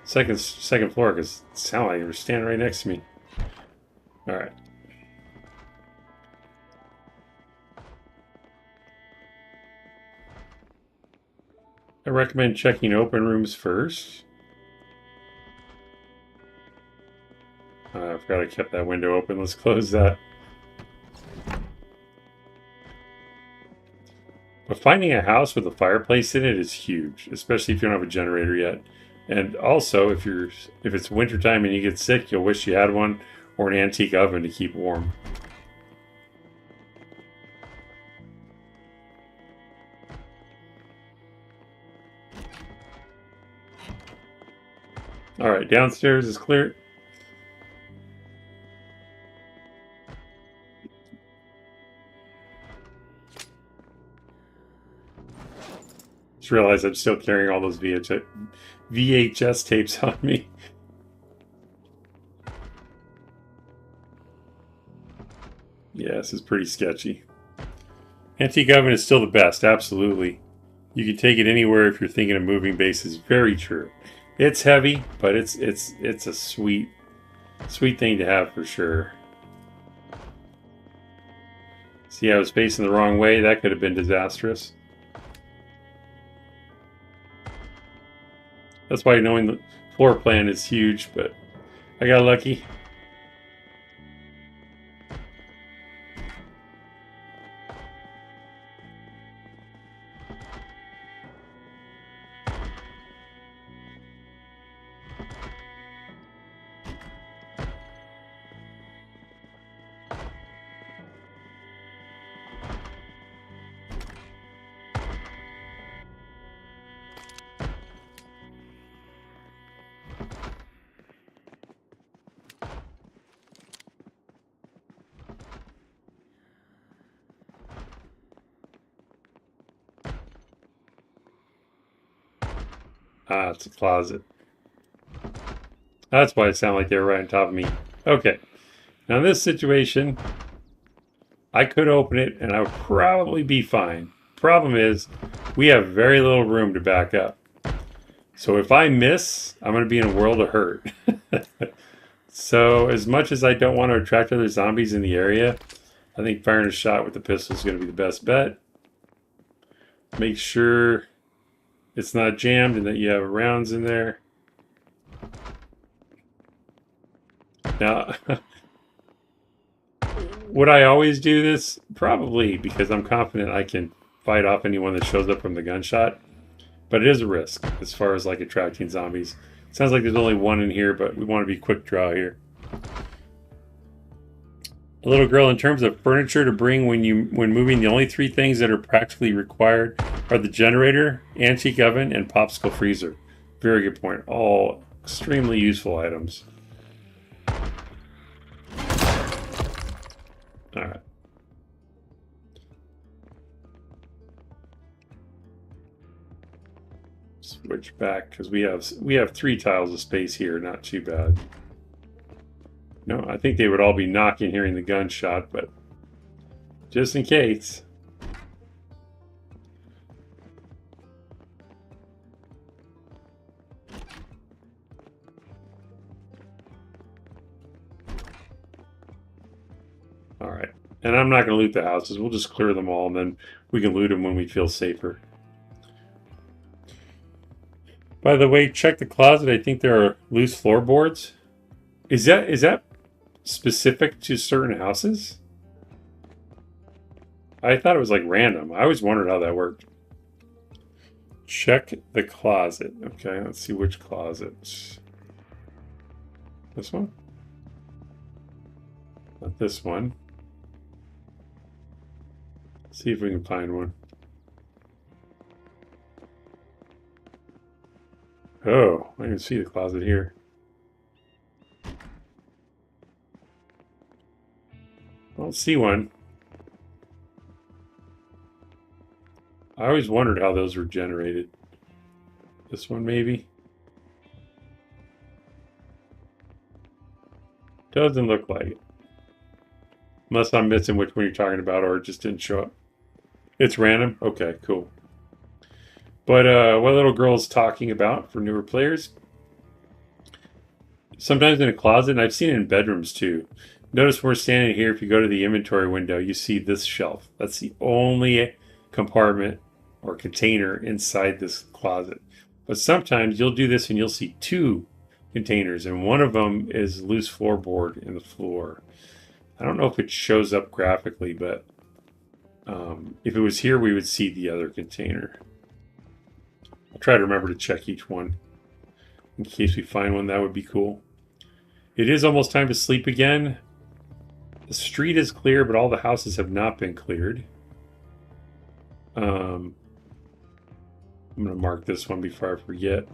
second floor, because it sounded like they were standing right next to me. All right. I recommend checking open rooms first. I forgot I kept that window open. Let's close that. But finding a house with a fireplace in it is huge, especially if you don't have a generator yet. And also, if it's wintertime and you get sick, you'll wish you had one or an antique oven to keep warm. All right, downstairs is clear. Just realized I'm still carrying all those VHS tapes on me. Yeah, this is pretty sketchy. Antique oven is still the best, absolutely. You can take it anywhere if you're thinking of moving bases. Very true. It's heavy, but it's a sweet thing to have for sure. See, I was facing the wrong way. That could have been disastrous. That's why knowing the floor plan is huge, but I got lucky. Ah, it's a closet. That's why it sounded like they were right on top of me. Okay. Now in this situation, I could open it and I would probably be fine. Problem is, we have very little room to back up. So if I miss, I'm going to be in a world of hurt. So as much as I don't want to attract other zombies in the area, I think firing a shot with the pistol is going to be the best bet. Make sure it's not jammed and that you have rounds in there. Now, would I always do this? Probably, because I'm confident I can fight off anyone that shows up from the gunshot. But it is a risk as far as like attracting zombies. Sounds like there's only one in here, but we want to be quick draw here. A little girl, in terms of furniture to bring when moving, the only three things that are practically required are the generator, antique oven, and popsicle freezer. Very good point. All extremely useful items. All right. Switch back because we have 3 tiles of space here. Not too bad. No, I think they would all be knocking hearing the gunshot, but just in case. All right. And I'm not going to loot the houses. We'll just clear them all, and then we can loot them when we feel safer. By the way, check the closet. I think there are loose floorboards. Is that specific to certain houses? I thought it was like random. I always wondered how that worked. Check the closet. Okay, let's see which closet. This one? Not this one. See if we can find one. Oh, I can see the closet here. I don't see one. I always wondered how those were generated. This one maybe? Doesn't look like it. Unless I'm missing which one you're talking about or it just didn't show up. It's random? Okay, cool. But what little girl's talking about for newer players? Sometimes in a closet, and I've seen it in bedrooms too. Notice we're standing here. If you go to the inventory window, you see this shelf. That's the only compartment or container inside this closet. But sometimes you'll do this and you'll see two containers, and one of them is loose floorboard in the floor. I don't know if it shows up graphically, but if it was here, we would see the other container. I'll try to remember to check each one in case we find one. That would be cool. It is almost time to sleep again. The street is clear, but all the houses have not been cleared. I'm going to mark this one before I forget.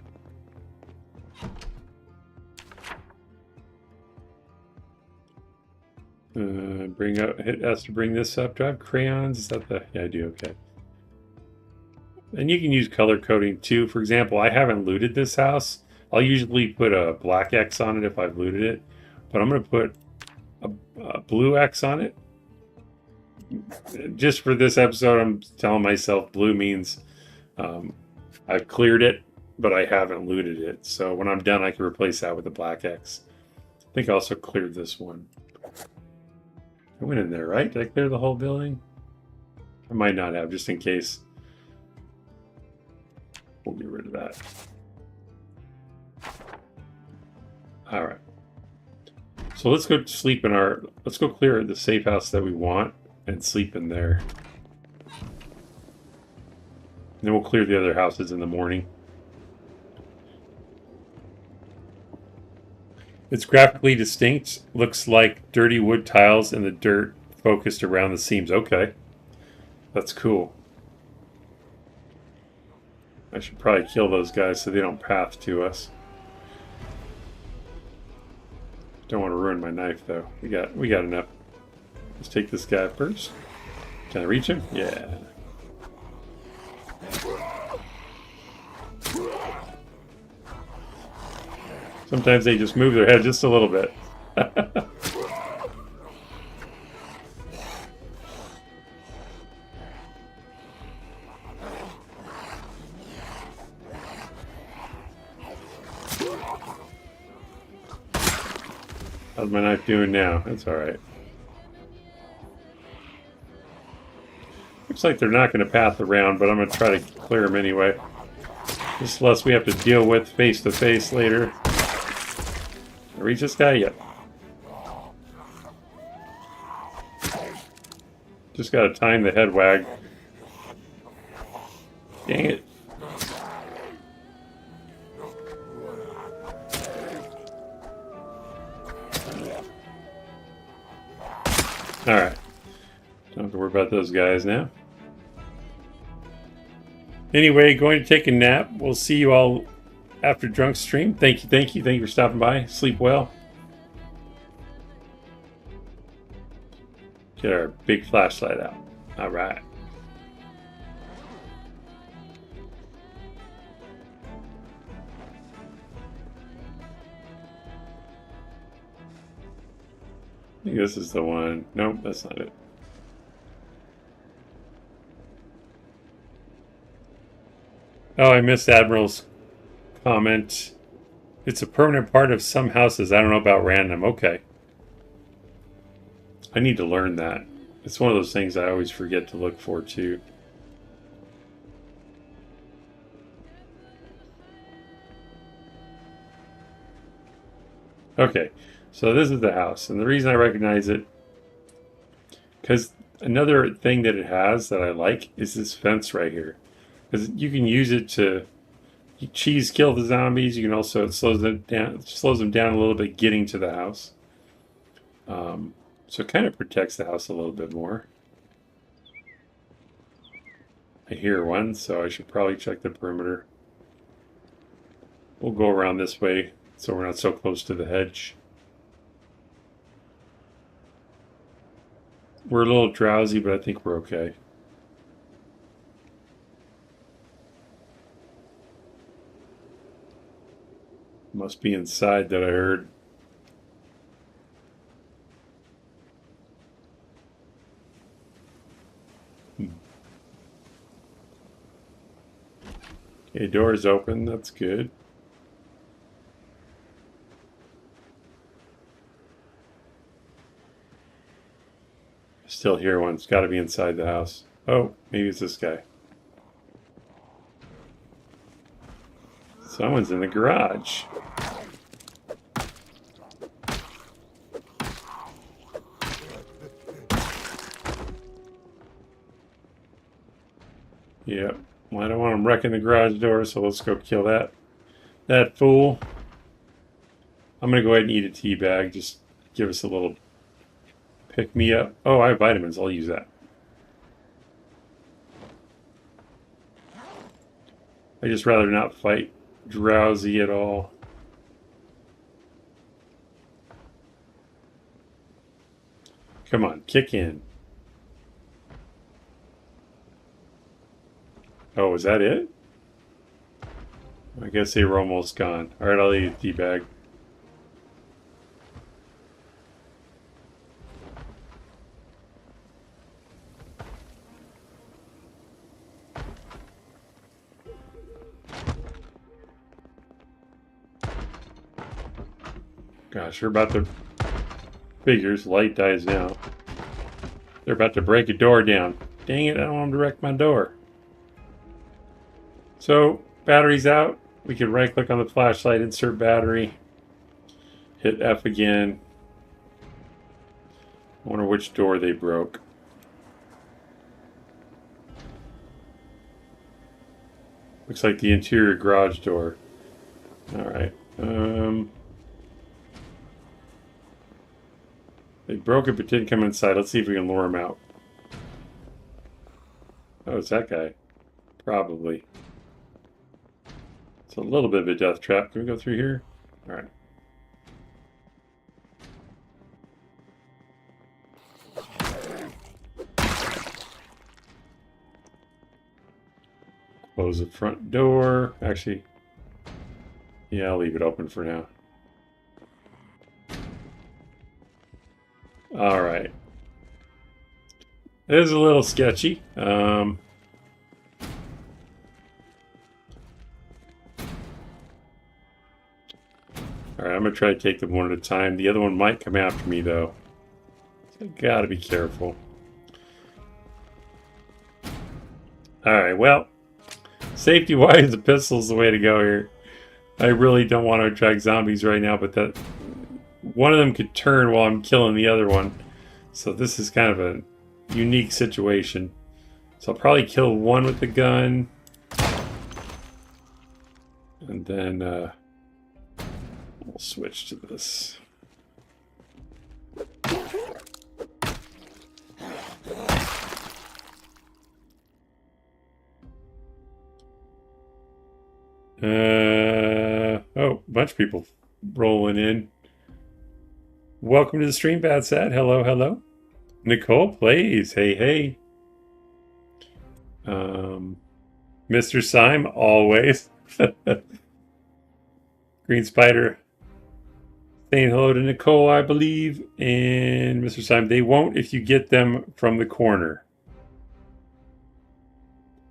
It has to bring this up. Do I have crayons? Is that the... Yeah, I do. Okay. And you can use color coding too. For example, I haven't looted this house. I'll usually put a black X on it if I've looted it. But I'm going to put a blue X on it. Just for this episode, I'm telling myself blue means I've cleared it, but I haven't looted it. So when I'm done, I can replace that with a black X. I think I also cleared this one. I went in there, right? Did I clear the whole building? I might not have, just in case. We'll get rid of that. All right. So let's go sleep in our... Let's go clear the safe house that we want and sleep in there. And then we'll clear the other houses in the morning. It's graphically distinct. Looks like dirty wood tiles and the dirt focused around the seams. Okay. That's cool. I should probably kill those guys so they don't path to us. Don't want to ruin my knife though. We got enough. Let's take this guy first. Can I reach him? Yeah. Sometimes they just move their head just a little bit. How's my knife doing now? That's alright. Looks like they're not going to path around, but I'm going to try to clear them anyway. Just less we have to deal with face to face later. Can I reach this guy yet? Just got to time the head wag. Dang it. Alright. Don't have to worry about those guys now. Anyway, going to take a nap. We'll see you all after drunk stream. Thank you for stopping by. Sleep well. Get our big flashlight out. Alright. I think this is the one. Nope, that's not it. Oh, I missed Admiral's comment. It's a permanent part of some houses. I don't know about random. Okay. I need to learn that. It's one of those things I always forget to look for, too. Okay, so this is the house. And the reason I recognize it, because another thing that it has that I like is this fence right here. Because you can use it to cheese kill the zombies. You can also, it slows them down a little bit getting to the house. So it kind of protects the house a little bit more. I hear one, so I should probably check the perimeter. We'll go around this way so we're not so close to the hedge. We're a little drowsy, but I think we're okay. Must be inside that I heard. Okay, door's open. That's good. Still hear one. It's got to be inside the house. Oh, maybe it's this guy. Someone's in the garage. Yep. Well, I don't want him wrecking the garage door, so let's go kill that fool. I'm gonna go ahead and eat a tea bag. Just give us a little pick me up. Oh, I have vitamins. I'll use that. I just rather not fight drowsy at all. Come on, kick in. Oh, is that it? I guess they were almost gone. Alright, I'll eat a tea bag. Gosh, they're about to... Figures, light dies now. They're about to break a door down. Dang it, I don't want them to wreck my door. So, battery's out. We can right click on the flashlight, insert battery. Hit F again. I wonder which door they broke. Looks like the interior garage door. Alright. They broke it but didn't come inside. Let's see if we can lure them out. Oh, it's that guy. Probably. It's a little bit of a death trap. Can we go through here? Alright. Close the front door. Actually, yeah, I'll leave it open for now. Alright. It is a little sketchy. Alright, I'm going to try to take them one at a time. The other one might come after me, though. So I gotta be careful. Alright, well, safety-wise, the pistol's the way to go here. I really don't want to attract zombies right now, but that one of them could turn while I'm killing the other one. So this is kind of a unique situation. So I'll probably kill one with the gun. And then we'll switch to this. Oh, a bunch of people rolling in. Welcome to the stream, Bad Sad. Hello, hello. Nicole plays. Hey, hey. Mr. Syme, always. Green Spider saying hello to Nicole, I believe. And Mr. Syme, they won't if you get them from the corner.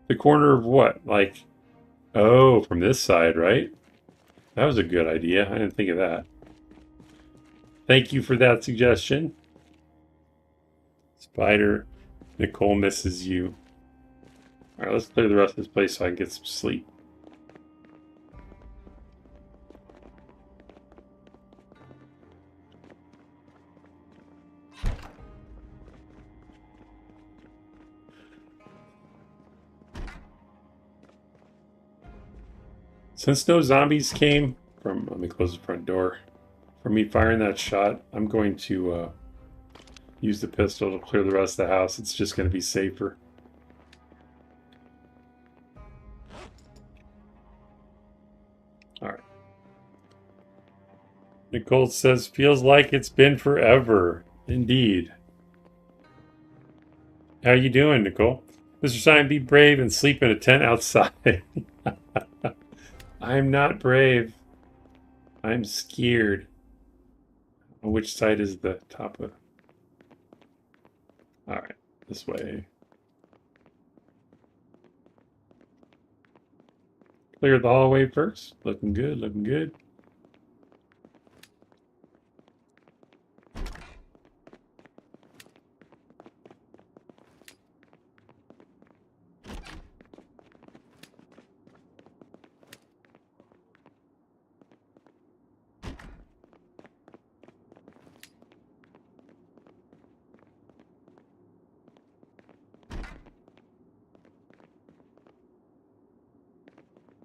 The corner of what? Like, oh, from this side, right? That was a good idea. I didn't think of that. Thank you for that suggestion. Spider, Nicole misses you. Alright, let's clear the rest of this place so I can get some sleep. Since no zombies came from, let me close the front door, from me firing that shot, I'm going to use the pistol to clear the rest of the house. It's just going to be safer. Alright. Nicole says, feels like it's been forever. Indeed. How you doing, Nicole? Mr. Syme, be brave and sleep in a tent outside. I'm not brave. I'm scared. Which side is the top of? All right, this way. Clear the hallway first. Looking good, looking good.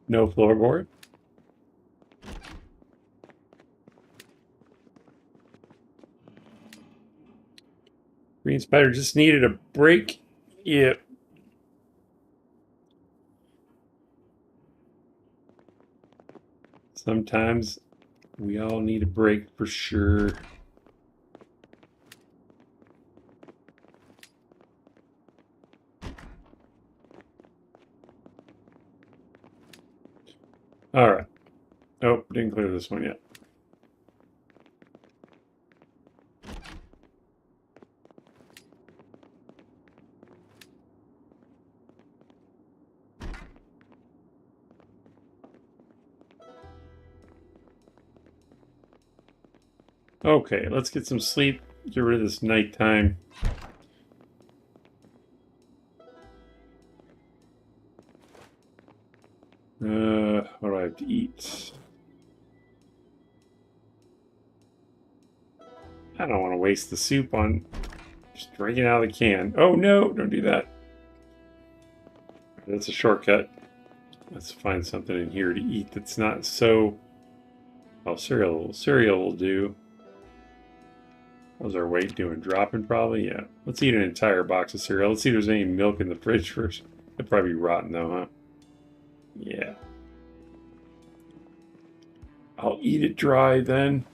No floorboard. Green spider just needed a break. Yep. Sometimes we all need a break for sure. All right. Oh, didn't clear this one yet. Okay, let's get some sleep. Get rid of this nighttime. What do I have to eat? I don't want to waste the soup on just drinking out of the can. Oh no, don't do that. That's a shortcut. Let's find something in here to eat that's not so... Oh, cereal. Cereal will do. How's our weight doing? Dropping probably? Yeah. Let's eat an entire box of cereal. Let's see if there's any milk in the fridge first. It'll probably be rotten though, huh? Yeah. I'll eat it dry then.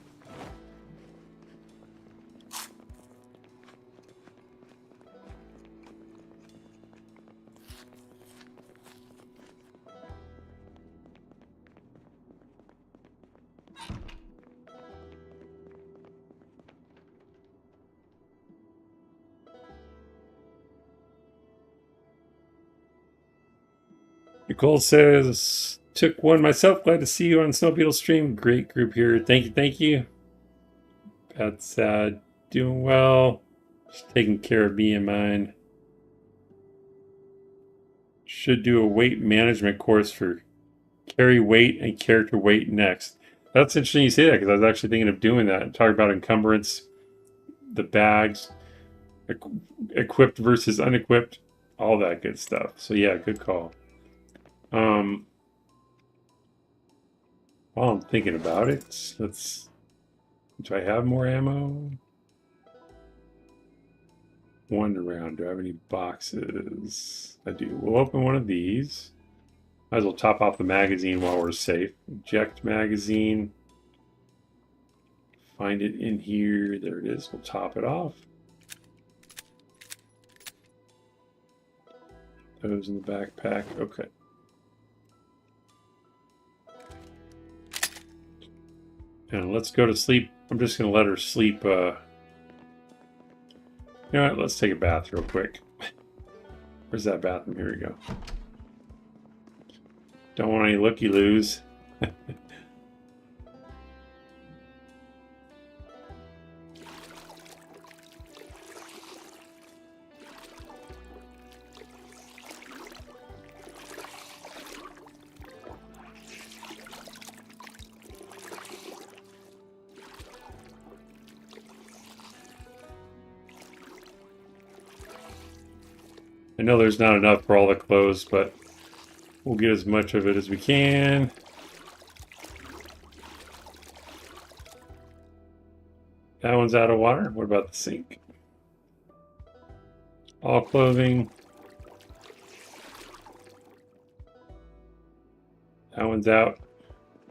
Nicole says, took one myself. Glad to see you on Snow Beetle stream. Great group here. Thank you, thank you. That's doing well. Just taking care of me and mine. Should do a weight management course for carry weight and character weight next. That's interesting you say that because I was actually thinking of doing that. Talking about encumbrance, the bags, equipped versus unequipped, all that good stuff. So yeah, good call. While I'm thinking about it, do I have more ammo? One round. Do I have any boxes? I do. We'll open one of these. Might as well top off the magazine while we're safe. Eject magazine. Find it in here. There it is. We'll top it off. Those in the backpack. Okay. And let's go to sleep. I'm just going to let her sleep. You know what? Let's take a bath real quick. Where's that bathroom? Here we go. Don't want any looky-loos. I know there's not enough for all the clothes, but we'll get as much of it as we can. That one's out of water. What about the sink? All clothing. That one's out.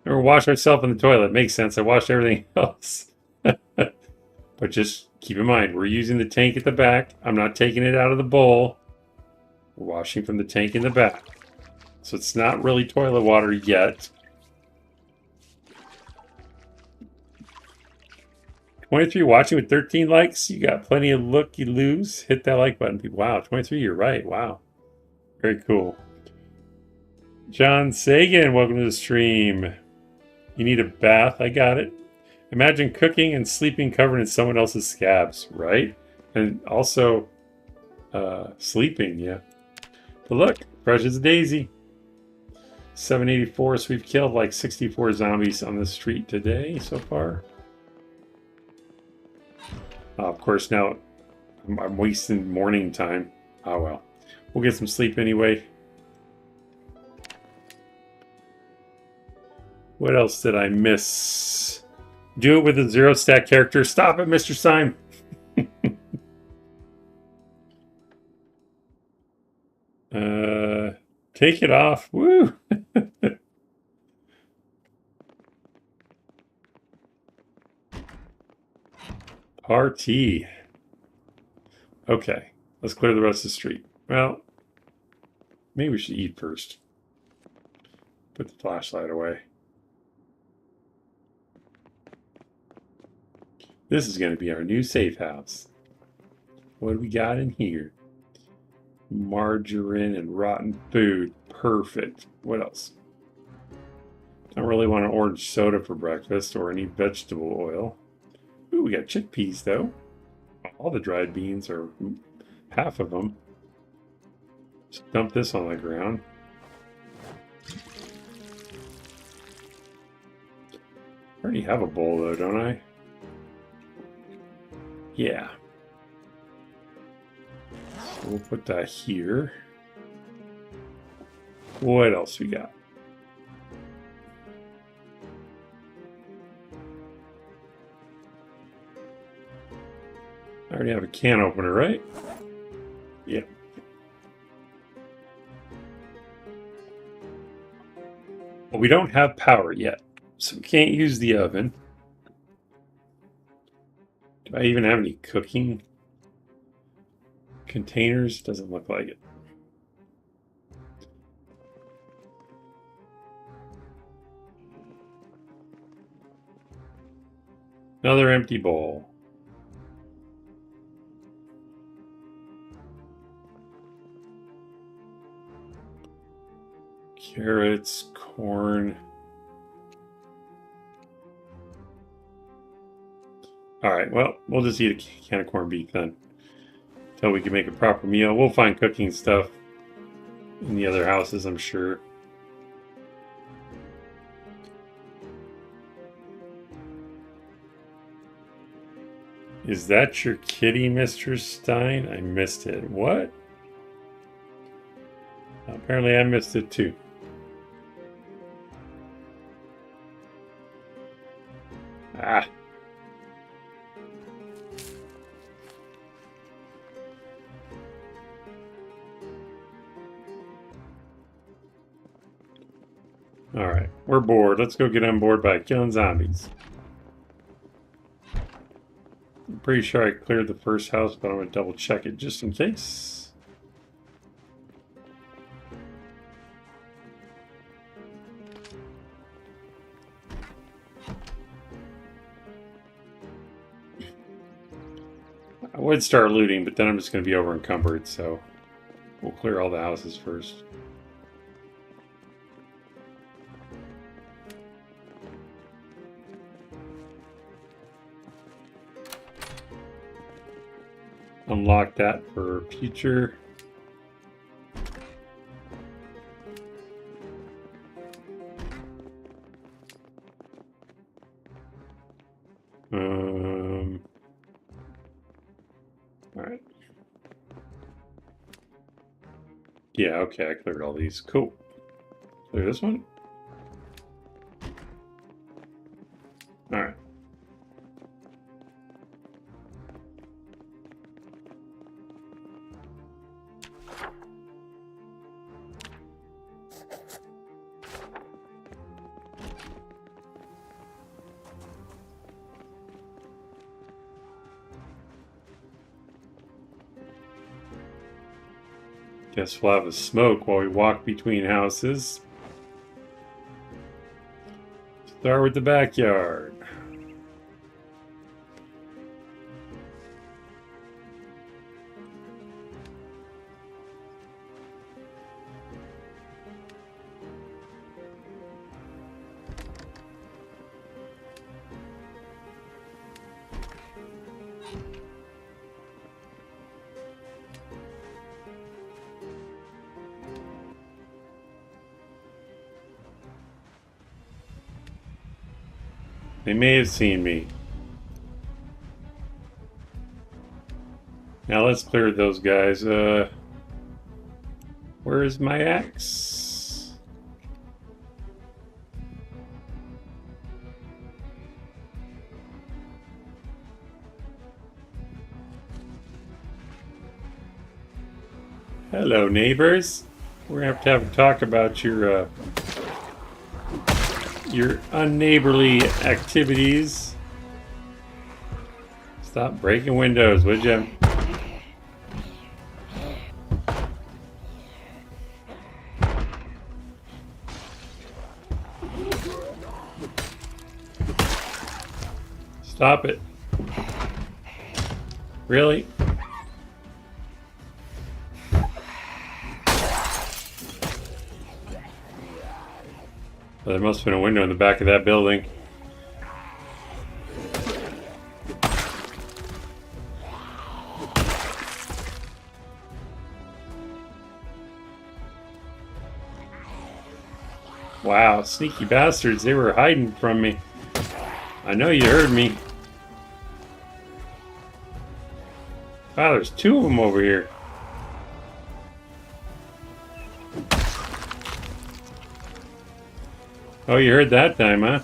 Never wash ourselves in the toilet. Makes sense. I washed everything else. But just keep in mind, we're using the tank at the back. I'm not taking it out of the bowl. We're washing from the tank in the back. So it's not really toilet water yet. 23 watching with 13 likes. You got plenty of look you lose. Hit that like button, people. Wow, 23, you're right. Wow. Very cool. John Sagan, welcome to the stream. You need a bath? I got it. Imagine cooking and sleeping covered in someone else's scabs, right? And also sleeping, yeah. But look, fresh as a daisy. 784, so we've killed like 64 zombies on the street today so far. Of course, now I'm wasting morning time. Oh well. We'll get some sleep anyway. What else did I miss? Do it with a 0 stack character. Stop it, Mr. Syme. Take it off. Woo! RT. Okay, let's clear the rest of the street. Well, maybe we should eat first. Put the flashlight away. This is going to be our new safe house. What do we got in here? Margarine and rotten food. Perfect. What else? Don't really want an orange soda for breakfast or any vegetable oil. Ooh, we got chickpeas though. All the dried beans are half of them. Just dump this on the ground. I already have a bowl though, don't I? Yeah. So we'll put that here. What else we got? I already have a can opener, right? Yeah. Well, we don't have power yet, so we can't use the oven. Do I even have any cooking containers? Doesn't look like it. Another empty bowl. Carrots, corn. Alright, well, we'll just eat a can of corned beef then. Until we can make a proper meal. We'll find cooking stuff in the other houses, I'm sure. Is that your kitty, Mr. Stein? I missed it. What? Apparently I missed it too. Ah. Alright, we're bored. Let's go get on board by killing zombies. I'm pretty sure I cleared the first house, but I'm going to double check it just in case. I would start looting, but then I'm just going to be over encumbered, so we'll clear all the houses first. Unlock that for future. Alright. Yeah, okay, I cleared all these. Cool. Clear this one. Alright. Guess we'll have a smoke while we walk between houses. Start with the backyard. They may have seen me. Now let's clear those guys. Where is my axe? Hello, neighbors. We're gonna have a talk about your unneighborly activities. Stop breaking windows, would you? Stop it. Really? Well, there must have been a window in the back of that building. Wow, sneaky bastards. They were hiding from me. I know you heard me. Wow, there's two of them over here. Oh, you heard that time, huh?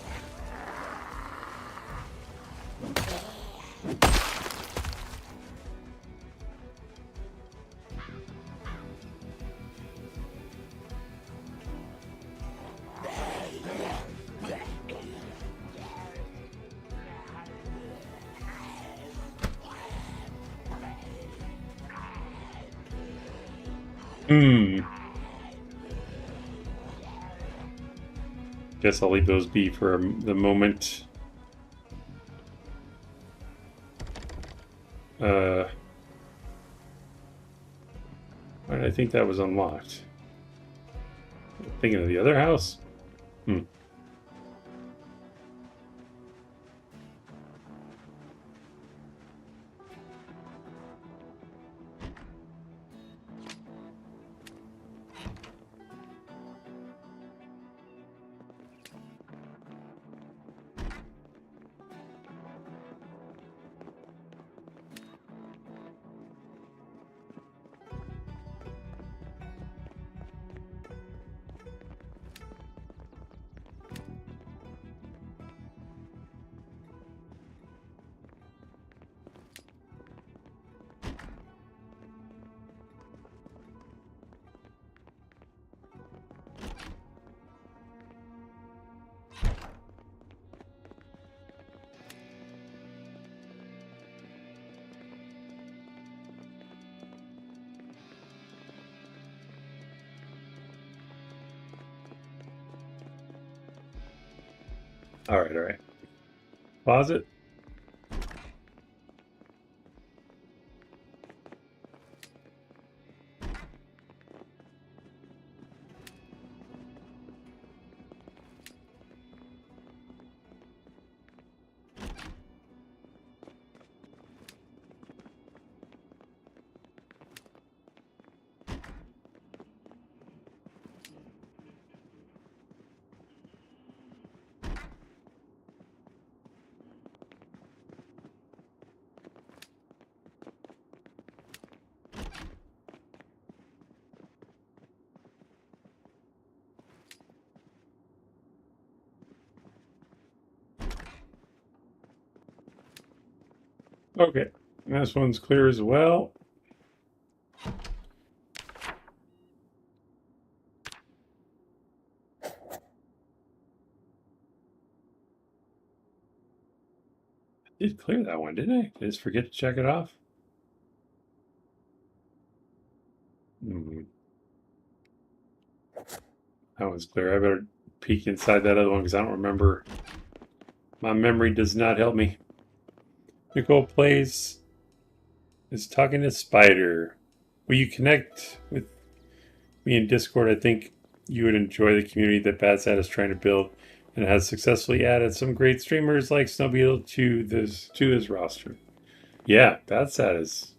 Guess I'll leave those be for the moment. Why did I think that was unlocked? Thinking of the other house? Alright. Pause it. Okay, this one's clear as well. I did clear that one, didn't I? Did I just forget to check it off? That one's clear. I better peek inside that other one because I don't remember. My memory does not help me. Nicole Plays is talking to Spider. Will you connect with me in Discord? I think you would enjoy the community that Badsat is trying to build and has successfully added some great streamers like Snowbeetle to his roster. Yeah, Badsat is...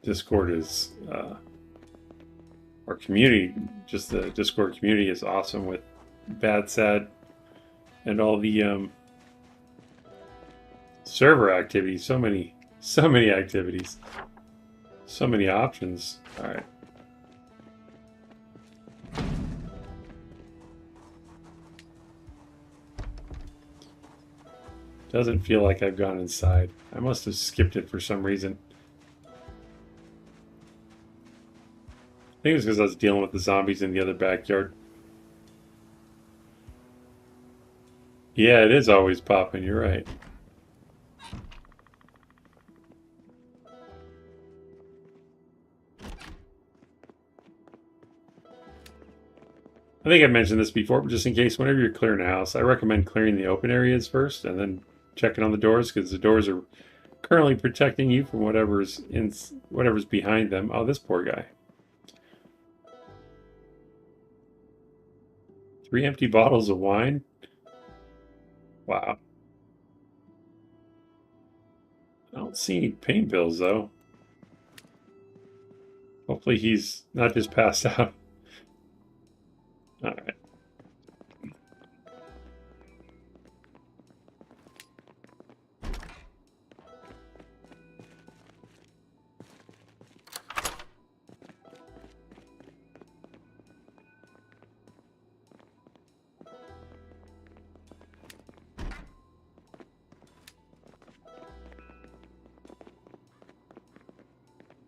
Discord is... our community, just the Discord community is awesome with Badsat and all the Server activity. So many activities. So many options. All right. Doesn't feel like I've gone inside. I must have skipped it for some reason. I think it was because I was dealing with the zombies in the other backyard. Yeah, it is always popping. You're right. I think I've mentioned this before, but just in case, whenever you're clearing a house, I recommend clearing the open areas first and then checking on the doors, because the doors are currently protecting you from whatever's behind them. Oh, this poor guy. 3 empty bottles of wine? Wow. I don't see any pain pills, though. Hopefully he's not just passed out. Alright.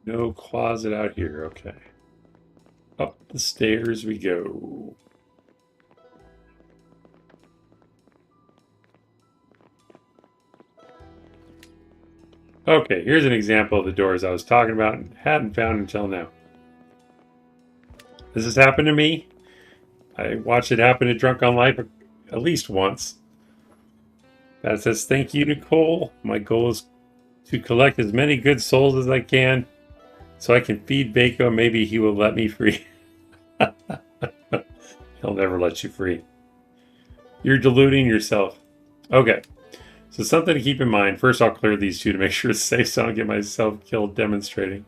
No closet out here. Okay. Up the stairs we go. Okay, here's an example of the doors I was talking about and hadn't found until now. This has happened to me. I watched it happen to Drunk on Life at least once. That says, thank you, Nicole. My goal is to collect as many good souls as I can so I can feed Bako. Maybe he will let me free. He'll never let you free. You're deluding yourself. Okay. So something to keep in mind. First, I'll clear these two to make sure it's safe so I don't get myself killed demonstrating.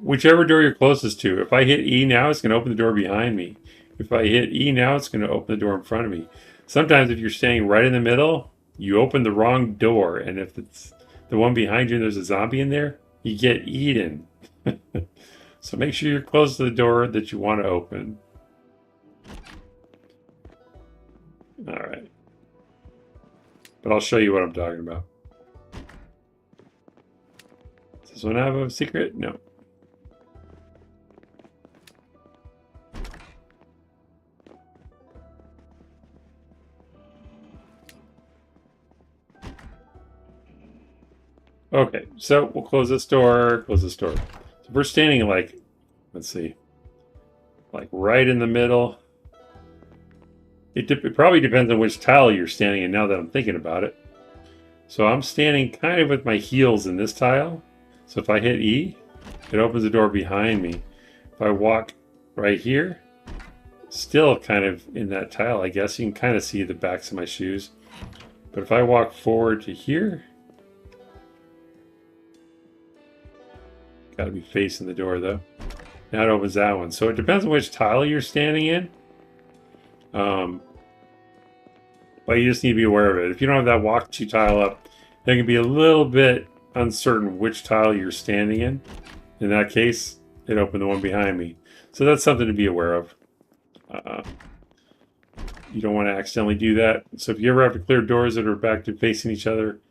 Whichever door you're closest to. If I hit E now, it's going to open the door behind me. If I hit E now, it's going to open the door in front of me. Sometimes if you're standing right in the middle, you open the wrong door. And if it's the one behind you and there's a zombie in there, you get eaten. So make sure you're close to the door that you want to open. All right. But I'll show you what I'm talking about. Does this one have a secret? No. Okay, so we'll close this door, close this door. So we're standing like, let's see, like right in the middle. It probably depends on which tile you're standing in now that I'm thinking about it. So I'm standing kind of with my heels in this tile. So if I hit E, it opens the door behind me. If I walk right here, still kind of in that tile, I guess. You can kind of see the backs of my shoes. But if I walk forward to here, got to be facing the door though. Now it opens that one. So it depends on which tile you're standing in. But you just need to be aware of it. If you don't have that walk-to tile up, it can be a little bit uncertain which tile you're standing in. In that case, it opened the one behind me. So that's something to be aware of. You don't want to accidentally do that. So if you ever have to clear doors that are back to facing each other,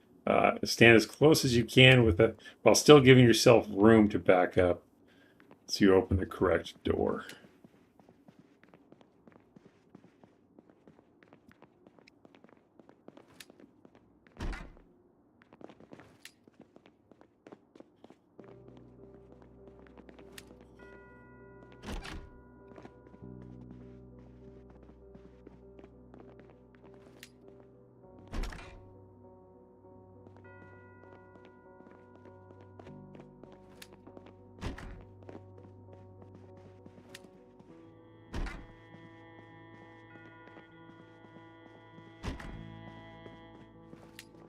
stand as close as you can with it while still giving yourself room to back up so you open the correct door.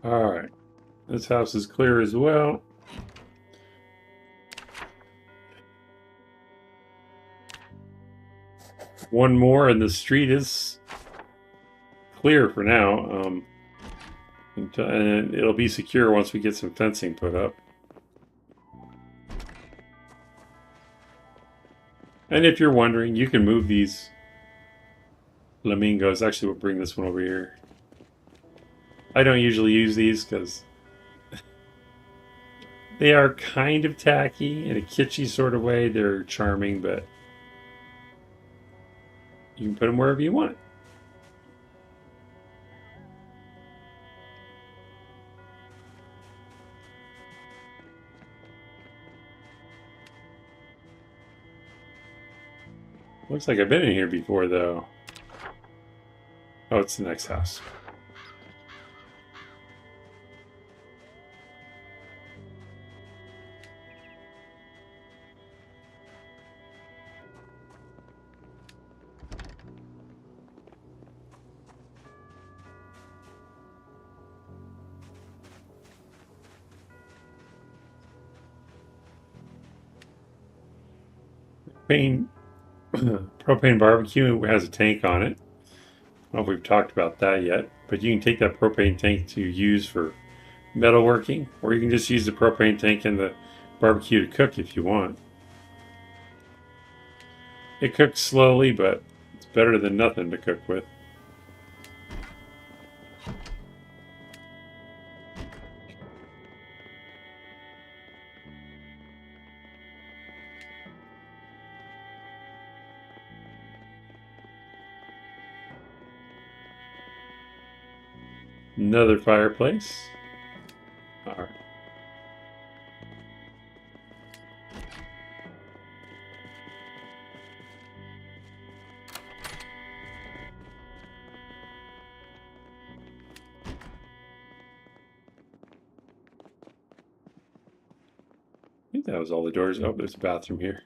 Alright, this house is clear as well. One more and the street is clear for now. And it'll be secure once we get some fencing put up. And if you're wondering, you can move these flamingos. Actually, we'll bring this one over here. I don't usually use these because they are kind of tacky in a kitschy sort of way. They're charming, but you can put them wherever you want. Looks like I've been in here before, though. Oh, it's the next house. Propane barbecue has a tank on it. I don't know if we've talked about that yet, but you can take that propane tank to use for metalworking, or you can just use the propane tank in the barbecue to cook if you want. It cooks slowly, but it's better than nothing to cook with. Another fireplace. All right. I think that was all the doors. Oh, there's a bathroom here.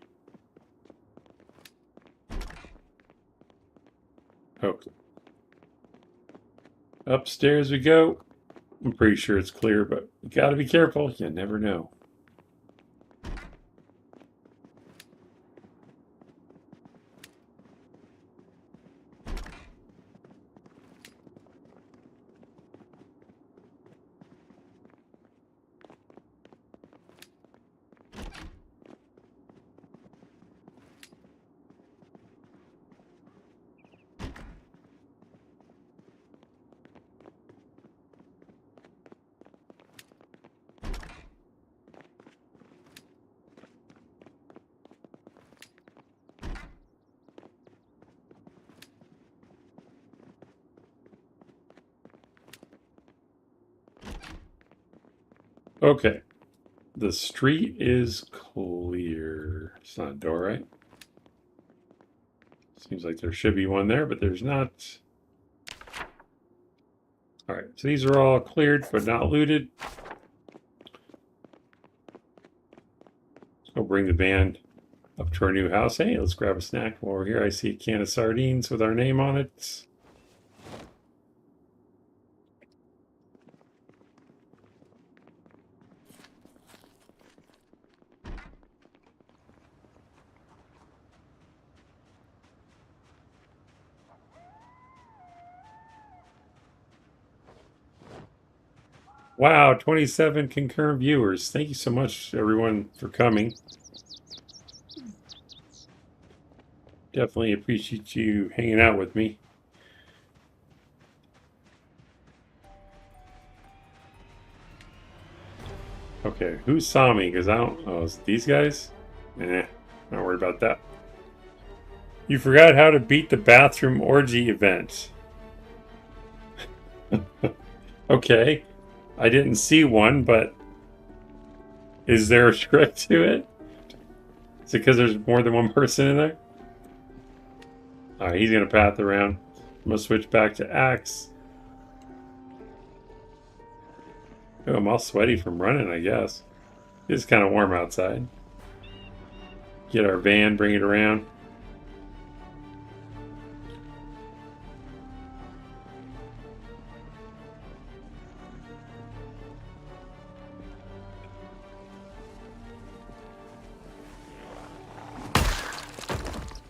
Oh. Upstairs we go. I'm pretty sure it's clear, but you gotta be careful. You never know. Okay. The street is clear. It's not a door, right? Seems like there should be one there, but there's not. All right, so these are all cleared but not looted. I'll bring the van up to our new house. Hey, let's grab a snack while we're here. I see a can of sardines with our name on it. Wow, 27 concurrent viewers. Thank you so much, everyone, for coming. Definitely appreciate you hanging out with me. Okay, who saw me? Because I don't. Oh, is it these guys? Nah, not worried about that. You forgot how to beat the bathroom orgy event. Okay, I didn't see one, but is there a trick to it? Is it because there's more than one person in there? Alright, he's going to path around. I'm going to switch back to axe. Oh, I'm all sweaty from running, I guess. It's kind of warm outside. Get our van, bring it around.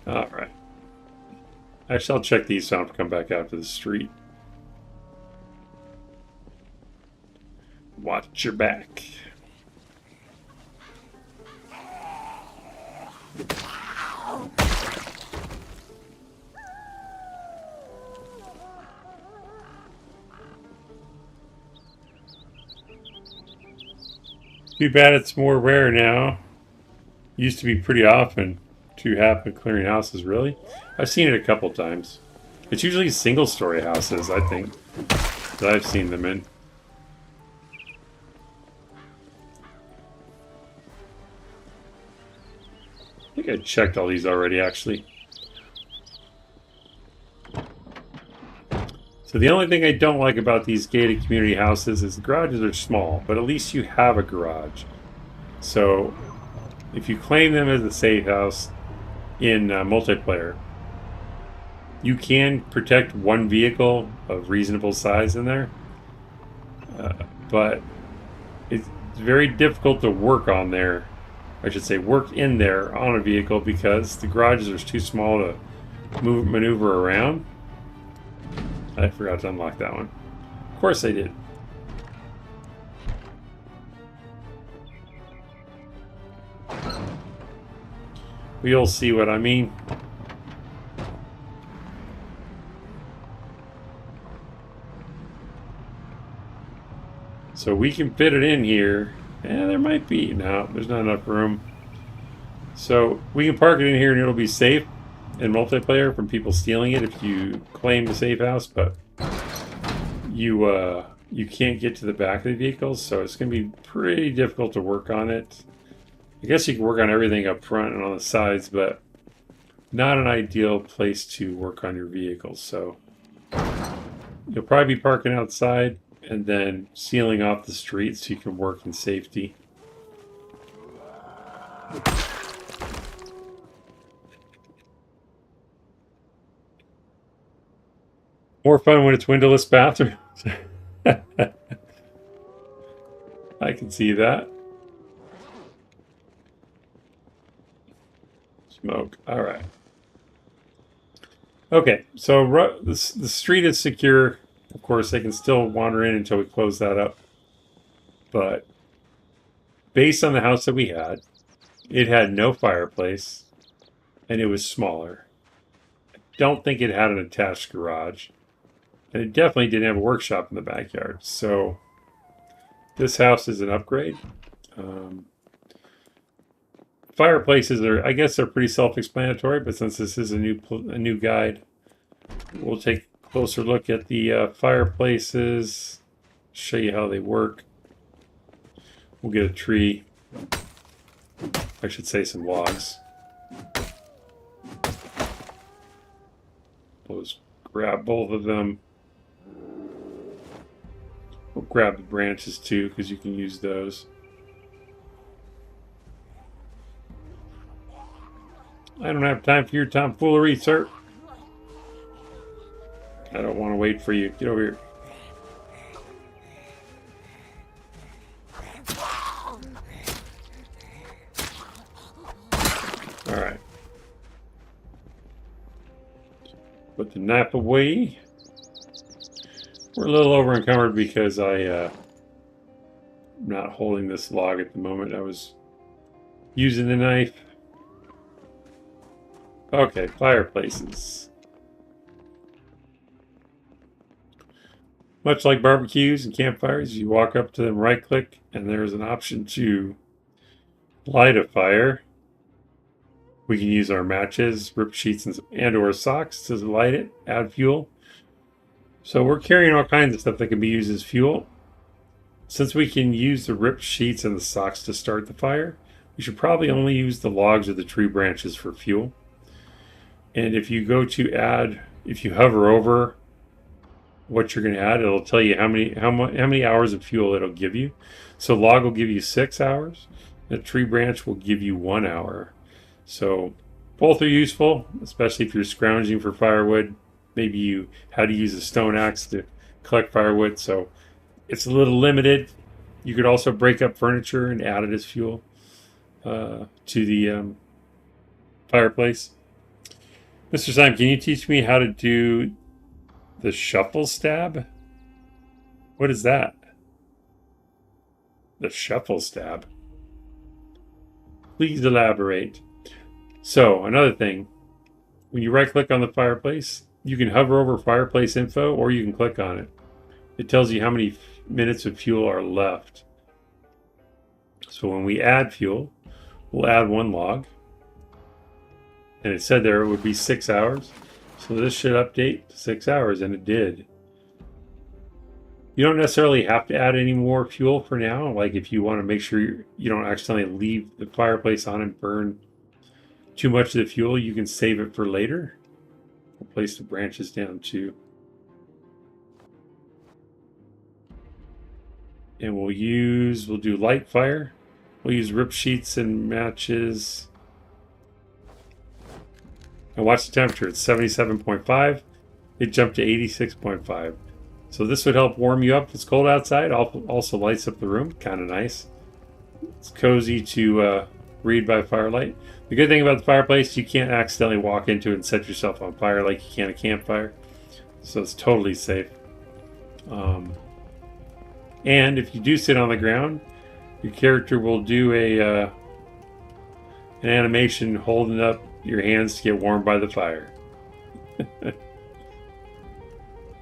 Alright. Actually, I'll check these so I don't have to come back out to the street. Watch your back. Too bad it's more rare now. Used to be pretty often to happen clearing houses, really. I've seen it a couple times. It's usually single-story houses, I think, that I've seen them in. I think I checked all these already, actually. So the only thing I don't like about these gated community houses is the garages are small, but at least you have a garage. So if you claim them as a safe house in multiplayer, you can protect one vehicle of reasonable size in there, but it's very difficult to work on there. I should say work in there on a vehicle because the garages are too small to maneuver around. I forgot to unlock that one. Of course I did. You'll see what I mean. So we can fit it in here. Yeah, there might be. No, there's not enough room. So we can park it in here and it'll be safe in multiplayer from people stealing it if you claim the safe house, but you can't get to the back of the vehicles, so it's going to be pretty difficult to work on it. I guess you can work on everything up front and on the sides, but not an ideal place to work on your vehicles. So you'll probably be parking outside and then sealing off the street so you can work in safety. More fun when it's windowless bathrooms. I can see that. Smoke. All right. Okay, so the street is secure. Of course, they can still wander in until we close that up. But based on the house that we had, it had no fireplace, and it was smaller. I don't think it had an attached garage. And it definitely didn't have a workshop in the backyard. So this house is an upgrade. Fireplaces are, I guess, they're pretty self-explanatory. But since this is a new guide, we'll take a closer look at the fireplaces. Show you how they work. We'll get a tree. I should say some logs. We'll just grab both of them. We'll grab the branches too, because you can use those. I don't have time for your tomfoolery, sir. I don't want to wait for you. Get over here. Alright. Put the knife away. We're a little over encumbered because I'm not holding this log at the moment. I was using the knife. Okay, fireplaces. Much like barbecues and campfires, you walk up to them, right-click, and there's an option to light a fire. We can use our matches, ripped sheets, and or socks to light it, add fuel. So we're carrying all kinds of stuff that can be used as fuel. Since we can use the ripped sheets and the socks to start the fire, we should probably only use the logs or the tree branches for fuel. And if you go to add, if you hover over what you're going to add, it'll tell you how many hours of fuel it'll give you. So log will give you 6 hours. The tree branch will give you 1 hour. So both are useful, especially if you're scrounging for firewood. Maybe you had to use a stone axe to collect firewood, so it's a little limited. You could also break up furniture and add it as fuel to the fireplace. Mr. Simon, can you teach me how to do the shuffle stab? What is that? The shuffle stab. Please elaborate. So, another thing. When you right-click on the fireplace, you can hover over fireplace info or you can click on it. It tells you how many minutes of fuel are left. So when we add fuel, we'll add 1 log. And it said there it would be 6 hours. So this should update to 6 hours, and it did. You don't necessarily have to add any more fuel for now. Like if you want to make sure you don't accidentally leave the fireplace on and burn too much of the fuel, you can save it for later. We'll place the branches down too. And we'll do light fire. We'll use rip sheets and matches. And watch the temperature. It's 77.5. It jumped to 86.5. So this would help warm you up if it's cold outside. Also lights up the room. Kind of nice. It's cozy to read by firelight. The good thing about the fireplace, you can't accidentally walk into it and set yourself on fire like you can a campfire. So it's totally safe. And if you do sit on the ground, your character will do an animation holding up your hands to get warmed by the fire.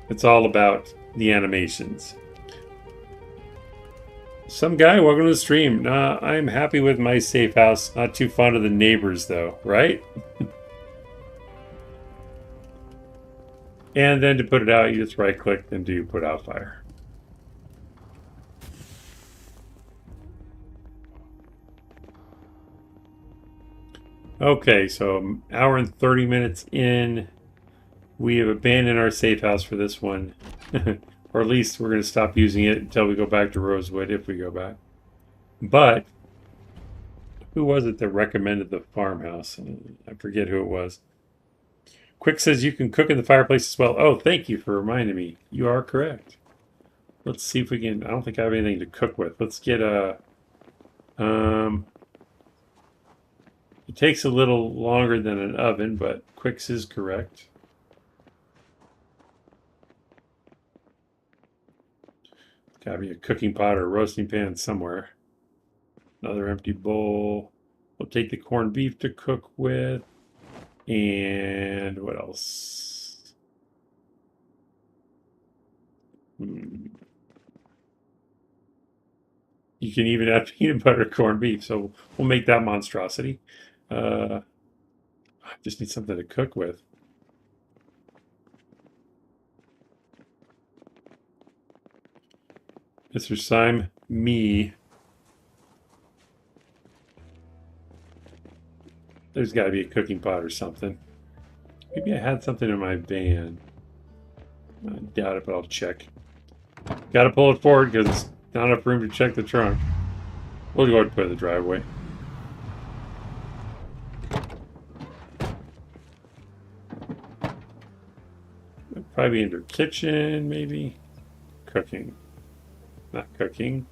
It's all about the animations. Some guy, welcome to the stream. I'm happy with my safe house. Not too fond of the neighbors, though, right? And then to put it out, you just right-click and do put out fire. Okay, so an hour and 30 minutes in. We have abandoned our safe house for this one. Or at least we're going to stop using it until we go back to Rosewood, if we go back. But who was it that recommended the farmhouse? I forget who it was. Quick says you can cook in the fireplace as well. Oh, thank you for reminding me. You are correct. Let's see if we can... I don't think I have anything to cook with. Let's get a... It takes a little longer than an oven, but Quicks is correct. Gotta be a cooking pot or a roasting pan somewhere. Another empty bowl. We'll take the corned beef to cook with. And what else? You can even add peanut butter corned beef, so we'll make that monstrosity. I just need something to cook with. Mr. Syme, me. There's got to be a cooking pot or something. Maybe I had something in my van. I doubt it, but I'll check. Got to pull it forward because it's not enough room to check the trunk. We'll go ahead and put it in the driveway. Probably in their kitchen, maybe. Cooking. Not cooking.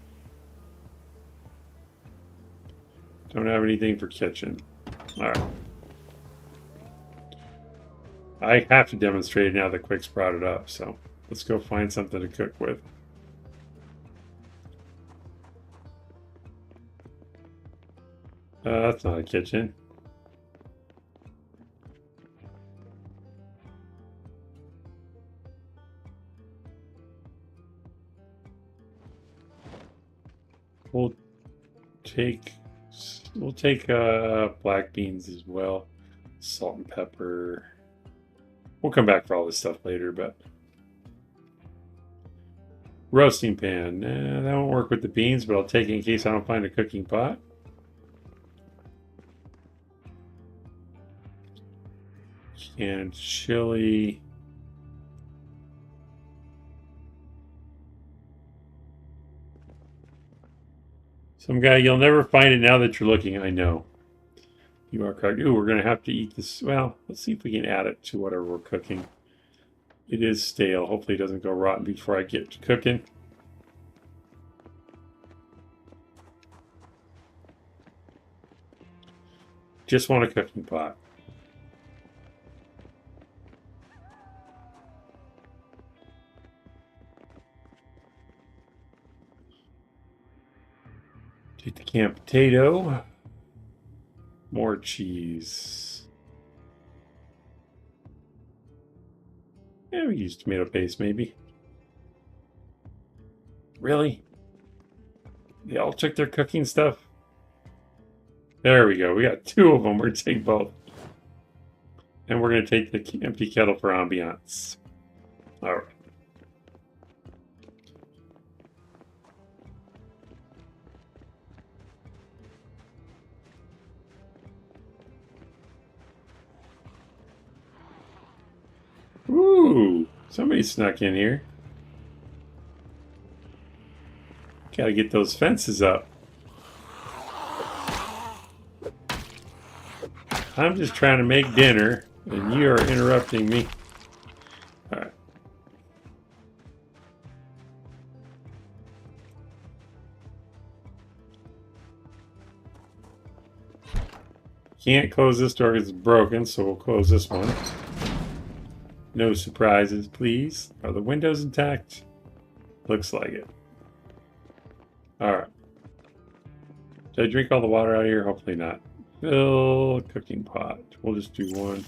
Don't have anything for kitchen. Alright. I have to demonstrate it now that Quick's brought it up, so let's go find something to cook with. That's not a kitchen. We'll take black beans as well, salt and pepper. We'll come back for all this stuff later, but roasting pan. That won't work with the beans, but I'll take it in case I don't find a cooking pot. Canned chili. Some guy, you'll never find it now that you're looking. I know. You are correct. Ooh, we're going to have to eat this. Well, let's see if we can add it to whatever we're cooking. It is stale. Hopefully it doesn't go rotten before I get to cooking. Just want a cooking pot. Take the canned potato. More cheese. Yeah, we use tomato paste maybe. Really? They all took their cooking stuff? There we go. We got 2 of them. We're going to take both. And we're going to take the empty kettle for ambiance. All right. Ooh, somebody snuck in here. Gotta get those fences up. I'm just trying to make dinner, and you are interrupting me. All right. Can't close this door because it's broken, so we'll close this one. No surprises, please. Are the windows intact? Looks like it. Alright. Did I drink all the water out of here? Hopefully not. Fill cooking pot. We'll just do one.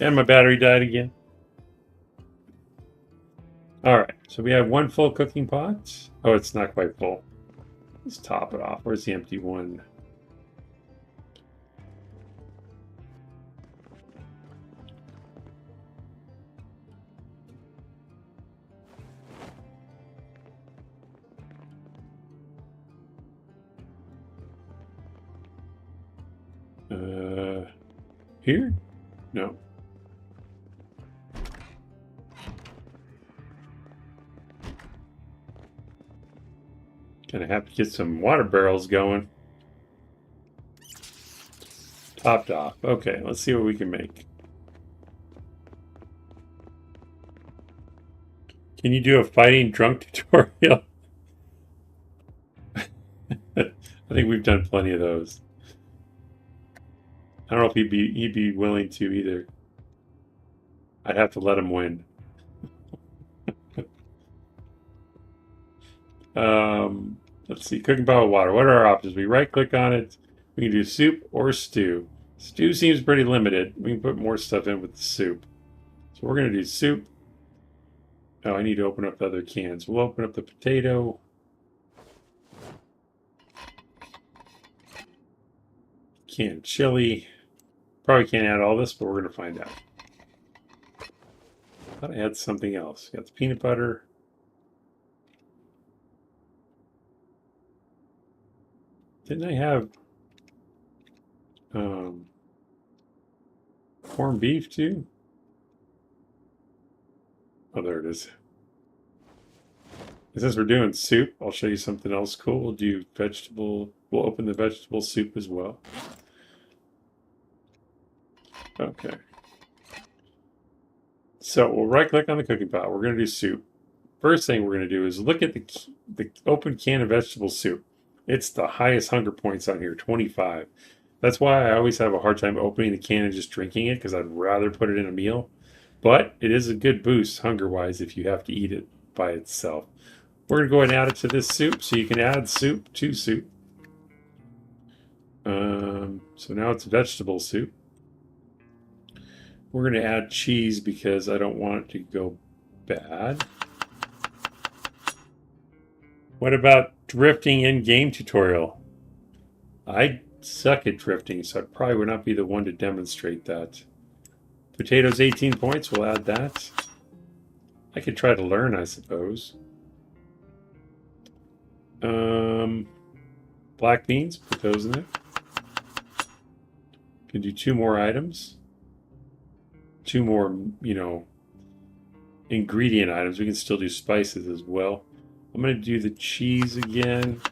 And my battery died again. Alright, so we have 1 full cooking pot. Oh, it's not quite full. Let's top it off. Where's the empty one? Here? No. Gonna have to get some water barrels going. Topped off. Okay, let's see what we can make. Can you do a fighting drunk tutorial? I think we've done plenty of those. I don't know if he'd be willing to either. I'd have to let him win. Let's see, cooking pot with water. What are our options? We right click on it. We can do soup or stew. Stew seems pretty limited. We can put more stuff in with the soup. So we're gonna do soup. Oh, I need to open up the other cans. We'll open up the potato. Canned chili. Probably can't add all this, but we're going to find out. I thought I had something else. Got the peanut butter. Didn't I have corned beef too? Oh, there it is. And since we're doing soup, I'll show you something else cool. We'll do vegetable. We'll open the vegetable soup as well. Okay. So we'll right click on the cooking pot. We're going to do soup. First thing we're going to do is look at the open can of vegetable soup. It's the highest hunger points on here, 25. That's why I always have a hard time opening the can and just drinking it, because I'd rather put it in a meal. But it is a good boost hunger-wise if you have to eat it by itself. We're going to go ahead and add it to this soup, so you can add soup to soup. So now it's vegetable soup. We're going to add cheese because I don't want it to go bad. What about drifting in game tutorial? I suck at drifting, so I probably would not be the one to demonstrate that. Potatoes 18 points, we'll add that. I could try to learn, I suppose. Black beans, put those in there. Can do 2 more items. 2 more, ingredient items. We can still do spices as well. I'm going to do the cheese again,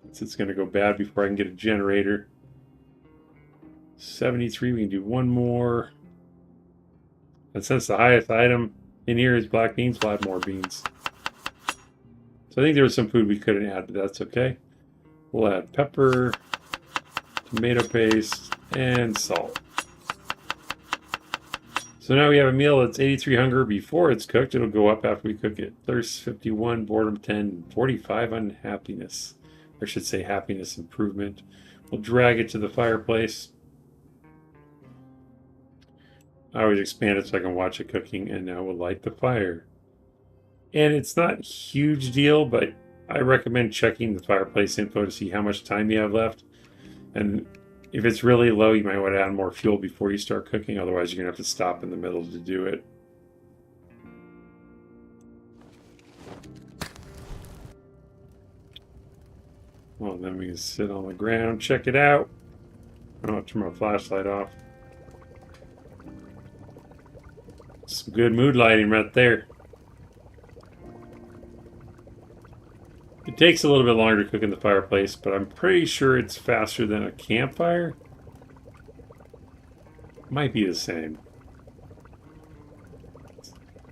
since it's going to go bad before I can get a generator. 73, we can do 1 more. And since the highest item in here is black beans, we'll add more beans. So I think there was some food we couldn't add, but that's okay. We'll add pepper, tomato paste, and salt. So now we have a meal that's 83 hunger before it's cooked. It'll go up after we cook it. Thirst 51, boredom 10, 45 unhappiness. Or I should say happiness improvement. We'll drag it to the fireplace. I always expand it so I can watch it cooking, and now we'll light the fire. And it's not a huge deal, but I recommend checking the fireplace info to see how much time you have left. And if it's really low, you might want to add more fuel before you start cooking. Otherwise, you're going to have to stop in the middle to do it. Well, then we can sit on the ground, check it out. I'll turn my flashlight off. Some good mood lighting right there. It takes a little bit longer to cook in the fireplace, but I'm pretty sure it's faster than a campfire. Might be the same.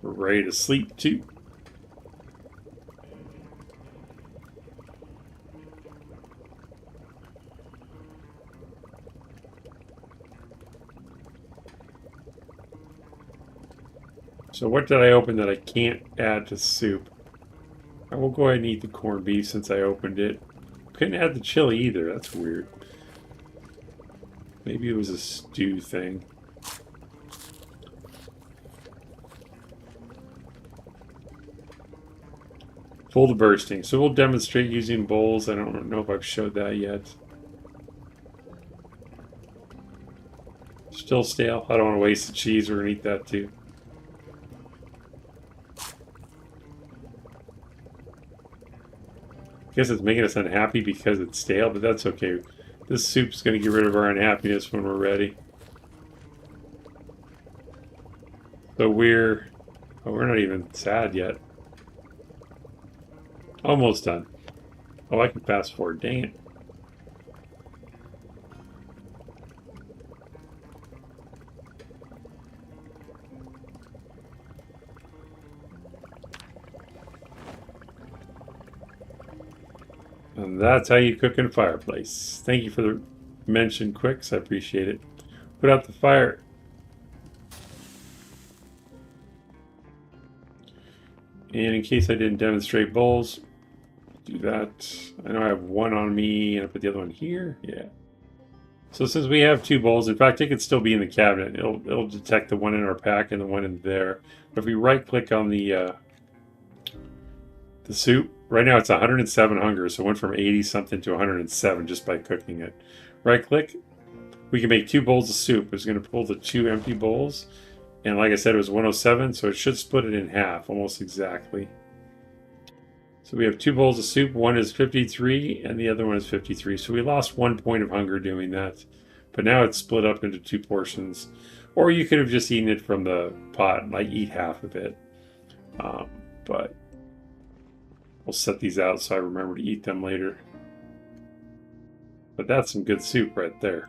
We're ready to sleep too. So what did I open that I can't add to soup? I will go ahead and eat the corned beef since I opened it. Couldn't add the chili either. That's weird. Maybe it was a stew thing. Full to bursting. So we'll demonstrate using bowls. I don't know if I've showed that yet. Still stale. I don't want to waste the cheese. We're going to eat that too. Guess it's making us unhappy because it's stale, but that's okay. This soup's going to get rid of our unhappiness when we're ready. So we're not even sad yet. Almost done. Oh, I can fast forward. Dang it. And that's how you cook in a fireplace. Thank you for the mention, Quicks. I appreciate it. Put out the fire. And in case I didn't demonstrate bowls, do that. I know I have one on me, and I put the other one here. Yeah. So since we have two bowls, in fact, it could still be in the cabinet. It'll detect the one in our pack and the one in there. But if we right-click on the soup, right now it's 107 hunger, so it went from 80 something to 107 just by cooking it. Right-click. We can make two bowls of soup. It's going to pull the two empty bowls. And like I said, it was 107, so it should split it in half, almost exactly. So we have two bowls of soup. One is 53, and the other one is 53. So we lost 1 point of hunger doing that. But now it's split up into two portions. Or you could have just eaten it from the pot, like eat half of it. But we'll set these out so I remember to eat them later. But that's some good soup right there.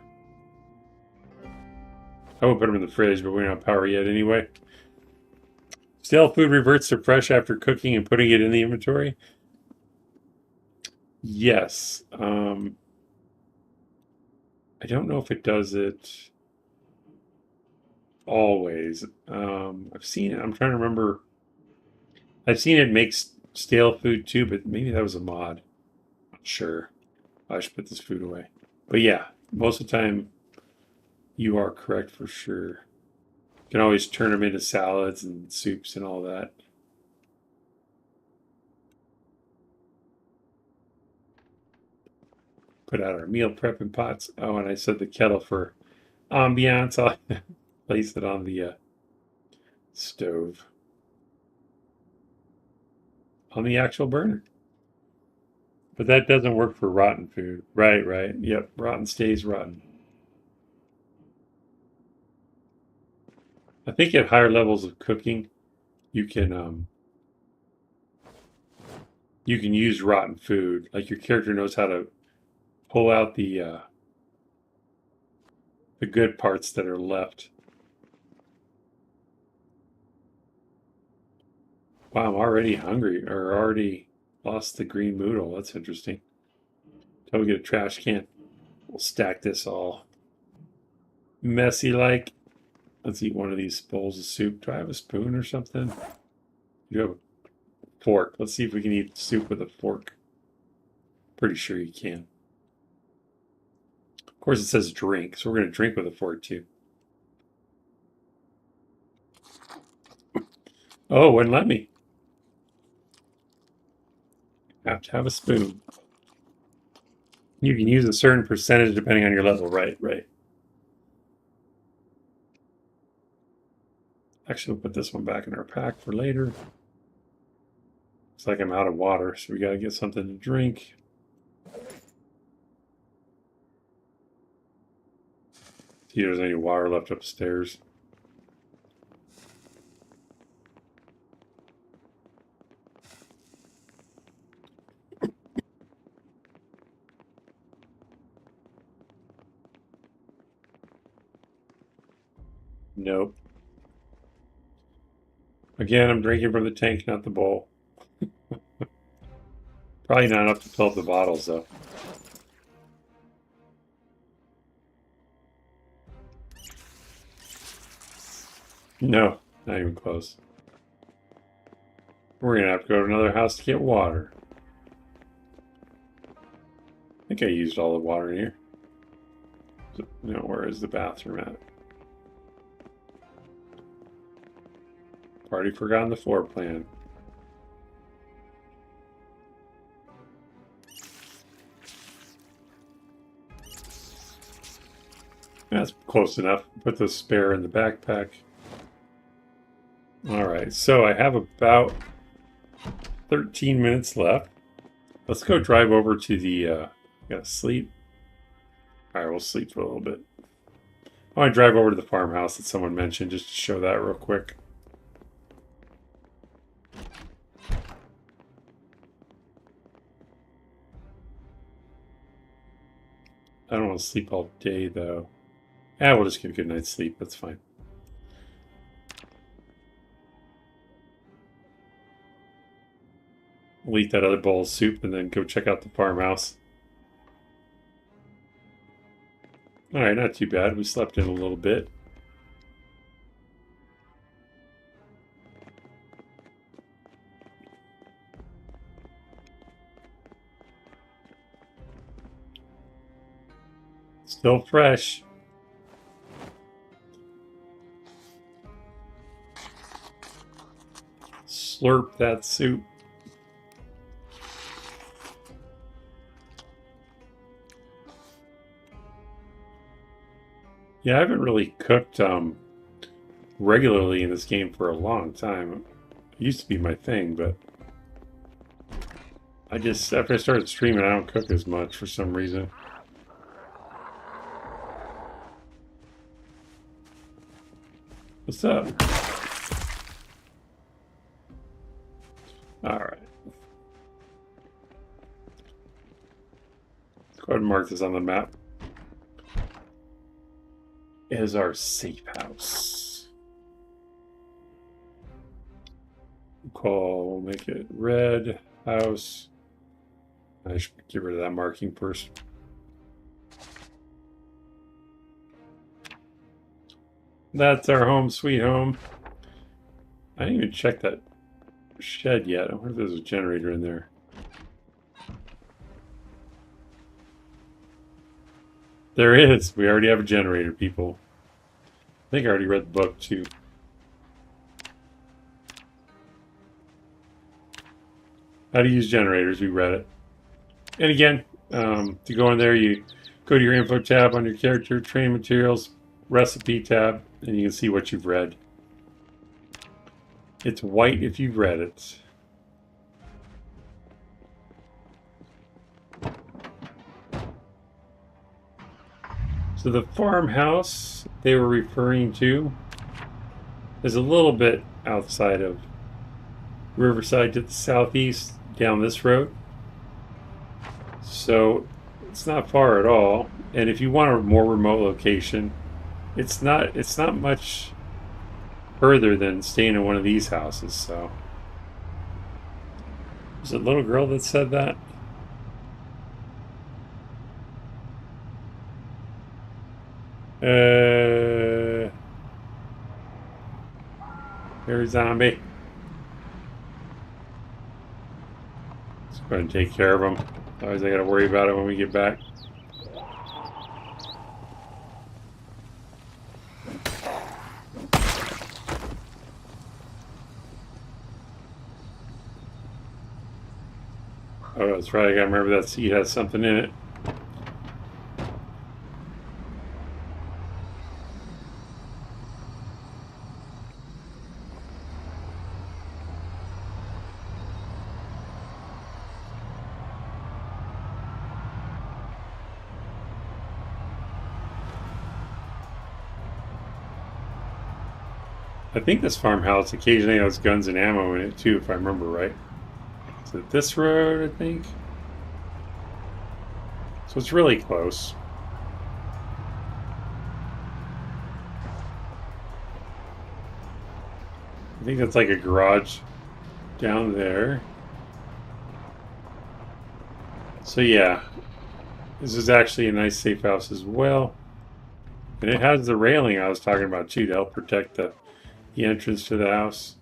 I won't put them in the fridge, but we don't have power yet anyway. Stale food reverts to fresh after cooking and putting it in the inventory? Yes. I don't know if it does it always. I've seen it. I'm trying to remember. I've seen it make stale food too, but maybe that was a mod. Not sure. I should put this food away. But yeah, most of the time, you are correct for sure. You can always turn them into salads and soups and all that. Put out our meal prepping pots. Oh, and I said the kettle for ambiance. I'll place it on the stove. On the actual burner. But that doesn't work for rotten food. Right. Yep, rotten stays rotten. I think at higher levels of cooking, you can use rotten food. Like your character knows how to pull out the good parts that are left. Wow, I'm already hungry, or already lost the green noodle. That's interesting. Until we get a trash can. We'll stack this all messy like. Let's eat one of these bowls of soup. Do I have a spoon or something? You have a fork. Let's see if we can eat soup with a fork. Pretty sure you can. Of course, it says drink, so we're going to drink with a fork too. Oh, wouldn't let me. Have to have a spoon. You can use a certain percentage depending on your level. Right. Actually, we'll put this one back in our pack for later. Looks like I'm out of water, so we got to get something to drink. See if there's any water left upstairs. Nope. Again, I'm drinking from the tank, not the bowl. Probably not enough to fill up the bottles, though. No, not even close. We're going to have to go to another house to get water. I think I used all the water in here. No, where is the bathroom at? Already forgotten the floor plan. That's close enough. Put the spare in the backpack. Alright, so I have about 13 minutes left. Let's go drive over to the, gotta sleep. Alright, we'll sleep for a little bit. I want to drive over to the farmhouse that someone mentioned, just to show that real quick. I don't want to sleep all day, though. We'll just get a good night's sleep. That's fine. We'll eat that other bowl of soup and then go check out the farmhouse. Alright, not too bad. We slept in a little bit. Still fresh. Slurp that soup. Yeah, I haven't really cooked regularly in this game for a long time. It used to be my thing, but after I started streaming, I don't cook as much for some reason. What's up? Alright. Let's go ahead and mark this on the map. Is our safe house. We'll make it red house. I should get rid of that marking first. That's our home sweet home. I didn't even check that shed yet. I wonder if there's a generator in there. There is. We already have a generator, people. I think I already read the book, too. How to use generators. We read it. And again, to go in there, you go to your info tab on your character, training materials, recipe tab, and you can see what you've read. It's white if you've read it. So the farmhouse they were referring to is a little bit outside of Riverside to the southeast down this road. So it's not far at all. And if you want a more remote location, it's not much further than staying in one of these houses. So was it a little girl that said that? Here's zombie. Let's go ahead and take care of him. Otherwise, I gotta worry about it when we get back. Oh, that's right. I gotta remember that seed has something in it. I think this farmhouse occasionally has guns and ammo in it too, if I remember right. Is it this road, I think? So it's really close. I think that's like a garage down there. So yeah, this is actually a nice safe house as well. And it has the railing I was talking about too to help protect the entrance to the house.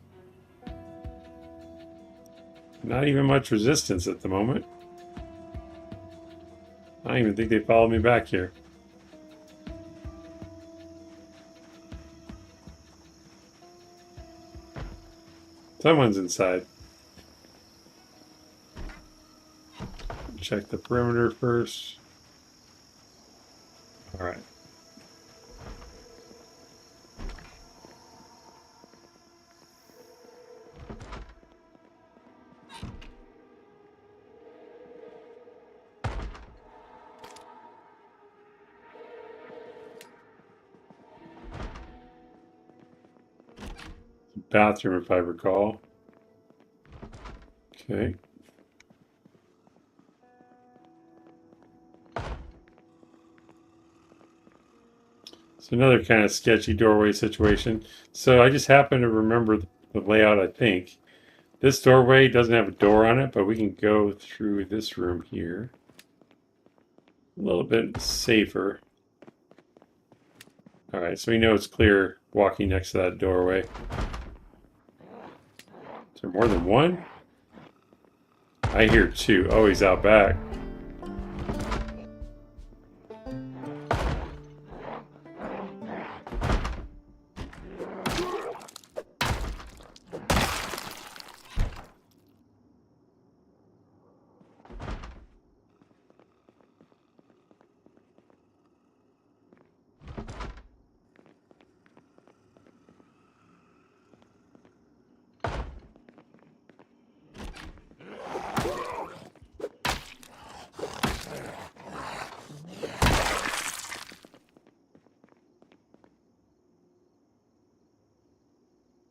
Not even much resistance at the moment. I don't even think they followed me back here. Someone's inside. Check the perimeter first. All right. Bathroom, if I recall. Okay. It's another kind of sketchy doorway situation. So I just happen to remember the layout, I think. This doorway doesn't have a door on it, but we can go through this room here. A little bit safer. All right, so we know it's clear walking next to that doorway. Is there more than one? I hear two. Oh, he's out back.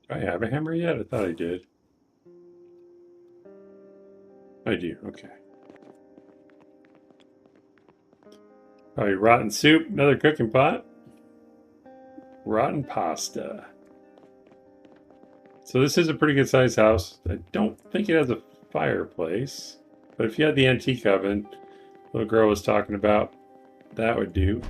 Do I have a hammer yet? I thought I did. I do, okay. Probably rotten soup, another cooking pot. Rotten pasta. So this is a pretty good sized house. I don't think it has a fireplace, but if you had the antique oven little girl was talking about, that would do.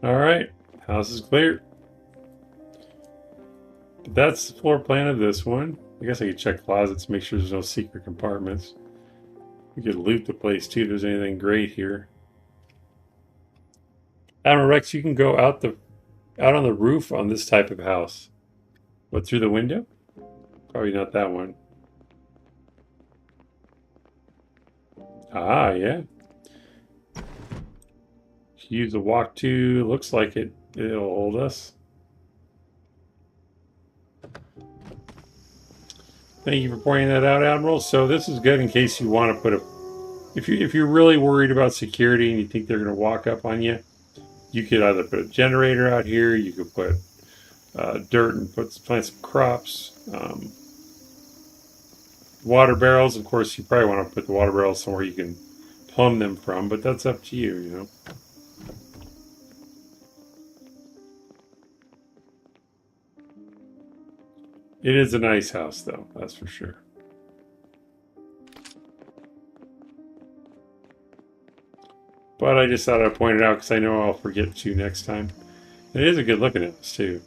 All right, house is clear. But that's the floor plan of this one. I guess I could check closets, make sure there's no secret compartments. We could loot the place too if there's anything great here. Admiral Rex, you can go out on the roof on this type of house. What, through the window? Probably not that one. Ah, yeah. Use the walk to. Looks like it'll hold us. Thank you for pointing that out, Admiral. So this is good in case you want to put If you're really worried about security and you think they're going to walk up on you, you could either put a generator out here, you could put dirt and plant some crops. Water barrels, of course, you probably want to put the water barrels somewhere you can plumb them from, but that's up to you, you know. It is a nice house, though, that's for sure. But I just thought I'd point it out because I know I'll forget to next time. It is a good looking house, too.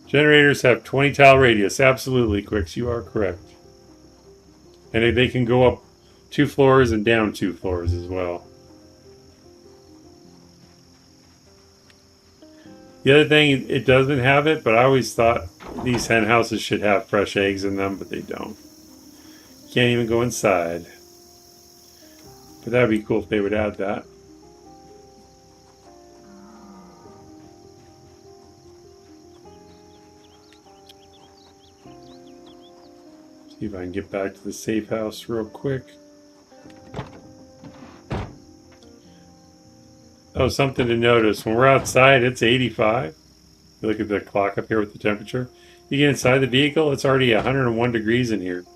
Generators have 20 tile radius. Absolutely, Quicks, you are correct. And they can go up 2 floors and down 2 floors as well. The other thing, it doesn't have it, but I always thought these hen houses should have fresh eggs in them, but they don't. You can't even go inside. But that would be cool if they would add that. See if I can get back to the safe house real quick. Oh, something to notice. When we're outside, it's 85. You look at the clock up here with the temperature. You get inside the vehicle, it's already 101 degrees in here.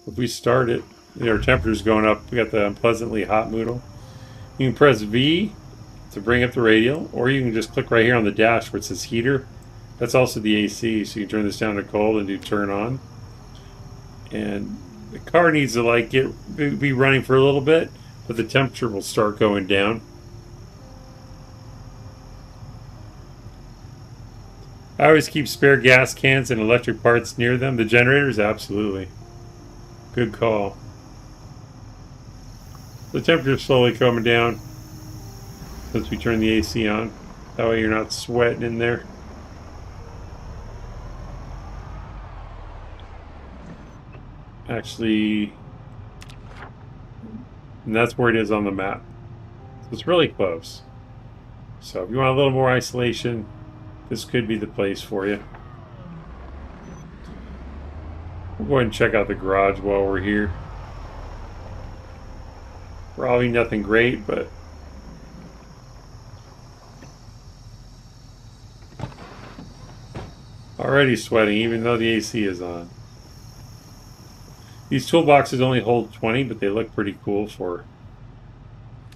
If we start it, our temperature's going up. We got the unpleasantly hot modal. You can press V to bring up the radial, or you can just click right here on the dash where it says heater. That's also the AC, so you can turn this down to cold and do turn on. And the car needs to like be running for a little bit, but the temperature will start going down. I always keep spare gas cans and electric parts near them. The generators, absolutely. Good call. The temperature's slowly coming down since we turn the AC on. That way you're not sweating in there. Actually, and that's where it is on the map. So it's really close. So if you want a little more isolation, this could be the place for you. We'll go ahead and check out the garage while we're here. Probably nothing great, but already sweating even though the AC is on. These toolboxes only hold 20, but they look pretty cool for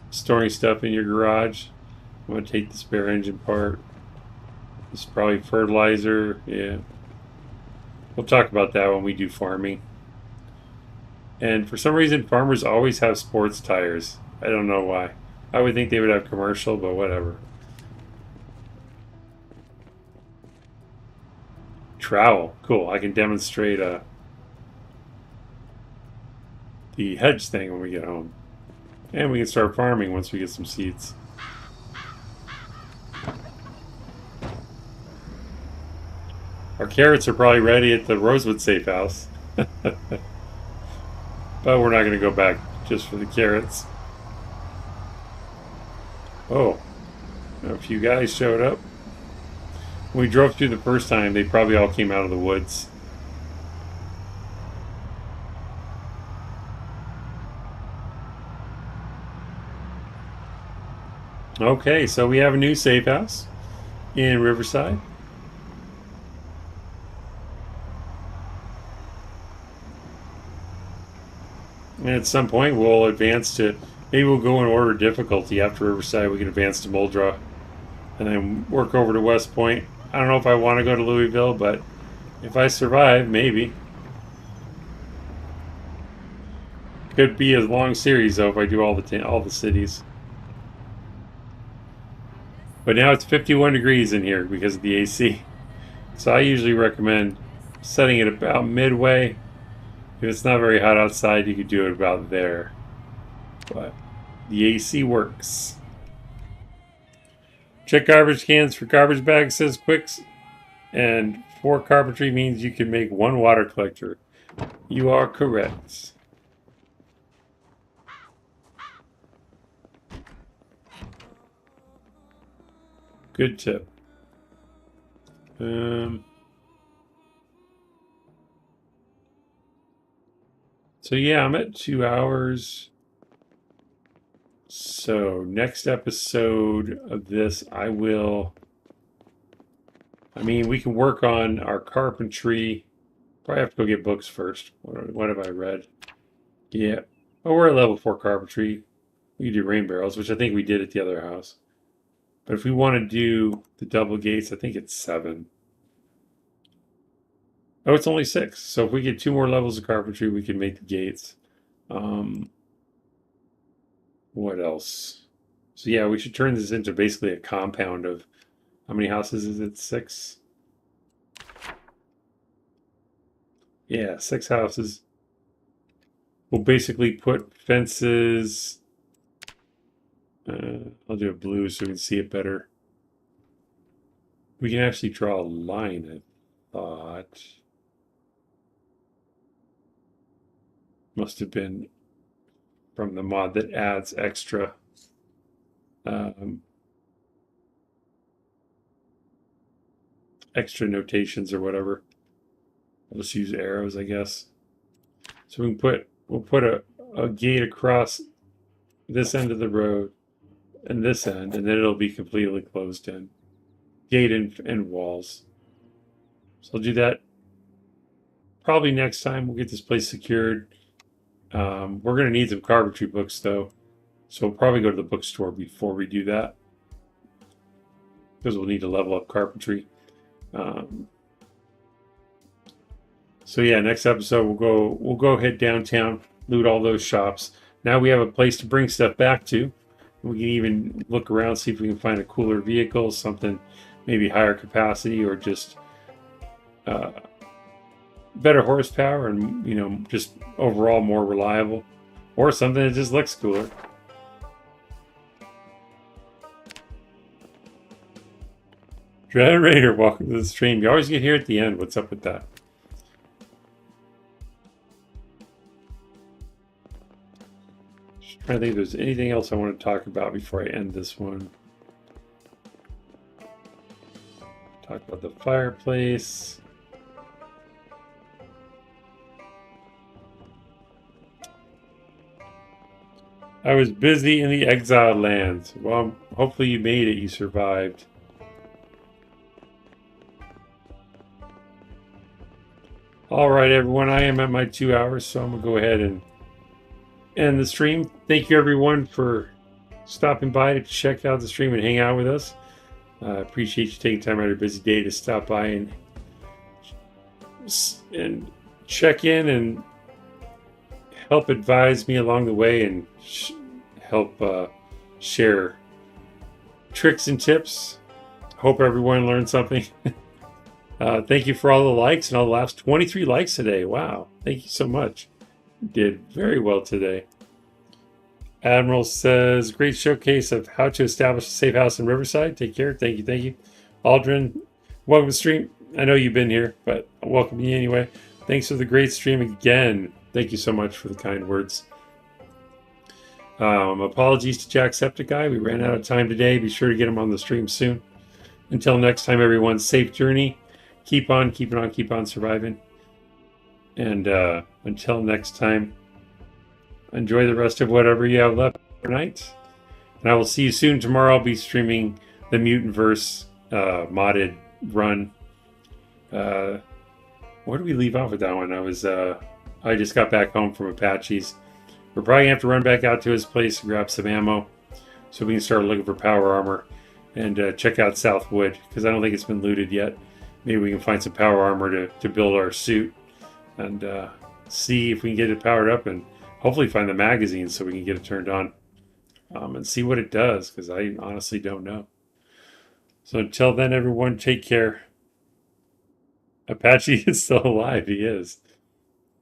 storing stuff in your garage. I'm going to take the spare engine part. This is probably fertilizer, yeah. We'll talk about that when we do farming. And for some reason, farmers always have sports tires. I don't know why. I would think they would have commercial, but whatever. Trowel, cool. I can demonstrate the hedge thing when we get home. And we can start farming once we get some seeds. Our carrots are probably ready at the Rosewood safe house. But we're not going to go back just for the carrots. Oh, a few guys showed up. When we drove through the first time, they probably all came out of the woods. Okay, so we have a new safe house in Riverside. And at some point, we'll advance to, maybe we'll go in order of difficulty. After Riverside, we can advance to Muldrow and then work over to West Point. I don't know if I want to go to Louisville, but if I survive, maybe. Could be a long series, though, if I do all the cities. But now it's 51 degrees in here because of the AC. So I usually recommend setting it about midway. If it's not very hot outside, you could do it about there. But the AC works. Check garbage cans for garbage bags, says Quicks. And 4 carpentry means you can make 1 water collector. You are correct. Good tip. So yeah, I'm at 2 hours. So next episode of this, we can work on our carpentry. Probably have to go get books first. What have I read? Yeah. Oh, we're at level 4 carpentry. We do rain barrels, which I think we did at the other house. But if we want to do the double gates, I think it's 7. Oh, it's only 6. So if we get 2 more levels of carpentry, we can make the gates. What else? So yeah, we should turn this into basically a compound of how many houses is it? 6? Yeah, 6 houses. We'll basically put fences. I'll do it blue so we can see it better. We can actually draw a line, I thought. Must have been from the mod that adds extra extra notations or whatever. I'll just use arrows, I guess. So we'll put a gate across this end of the road and this end, and then it'll be completely closed in. Gate and walls. So I'll do that probably next time. We'll get this place secured. We're going to need some carpentry books, though. So we'll probably go to the bookstore before we do that. Because we'll need to level up carpentry. So yeah, next episode we'll go head downtown, loot all those shops. Now we have a place to bring stuff back to. We can even look around, see if we can find a cooler vehicle, something maybe higher capacity or just better horsepower and just overall more reliable, or something that just looks cooler. Dread Raider, welcome to the stream. You always get here at the end. What's up with that? Just trying to think if there's anything else I want to talk about before I end this one. Talk about the fireplace. I was busy in the exiled lands. Well, hopefully you made it. You survived. All right, everyone. I am at my 2 hours, so I'm going to go ahead and end the stream. Thank you, everyone, for stopping by to check out the stream and hang out with us. I appreciate you taking time out of your busy day to stop by and check in and help advise me along the way and help share tricks and tips. Hope everyone learned something. Thank you for all the likes and all the laughs. 23 likes today. Wow. Thank you so much. You did very well today. Admiral says, great showcase of how to establish a safe house in Riverside. Take care. Thank you. Thank you. Aldrin, welcome to the stream. I know you've been here, but I'll welcome you anyway. Thanks for the great stream again. Thank you so much for the kind words. Apologies to Jacksepticeye. We ran out of time today. Be sure to get him on the stream soon. Until next time, everyone, safe journey. Keep on keeping on, keep on surviving. And until next time, enjoy the rest of whatever you have left for night. And I will see you soon. Tomorrow I'll be streaming the Mutantverse modded run. Where did we leave off with that one? I just got back home from Apache's. We're probably going to have to run back out to his place and grab some ammo so we can start looking for power armor and check out Southwood because I don't think it's been looted yet. Maybe we can find some power armor to build our suit and see if we can get it powered up and hopefully find the magazine so we can get it turned on and see what it does because I honestly don't know. So until then, everyone, take care. Apache is still alive. He is.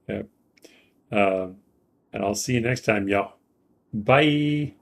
Yep. And I'll see you next time, y'all. Bye.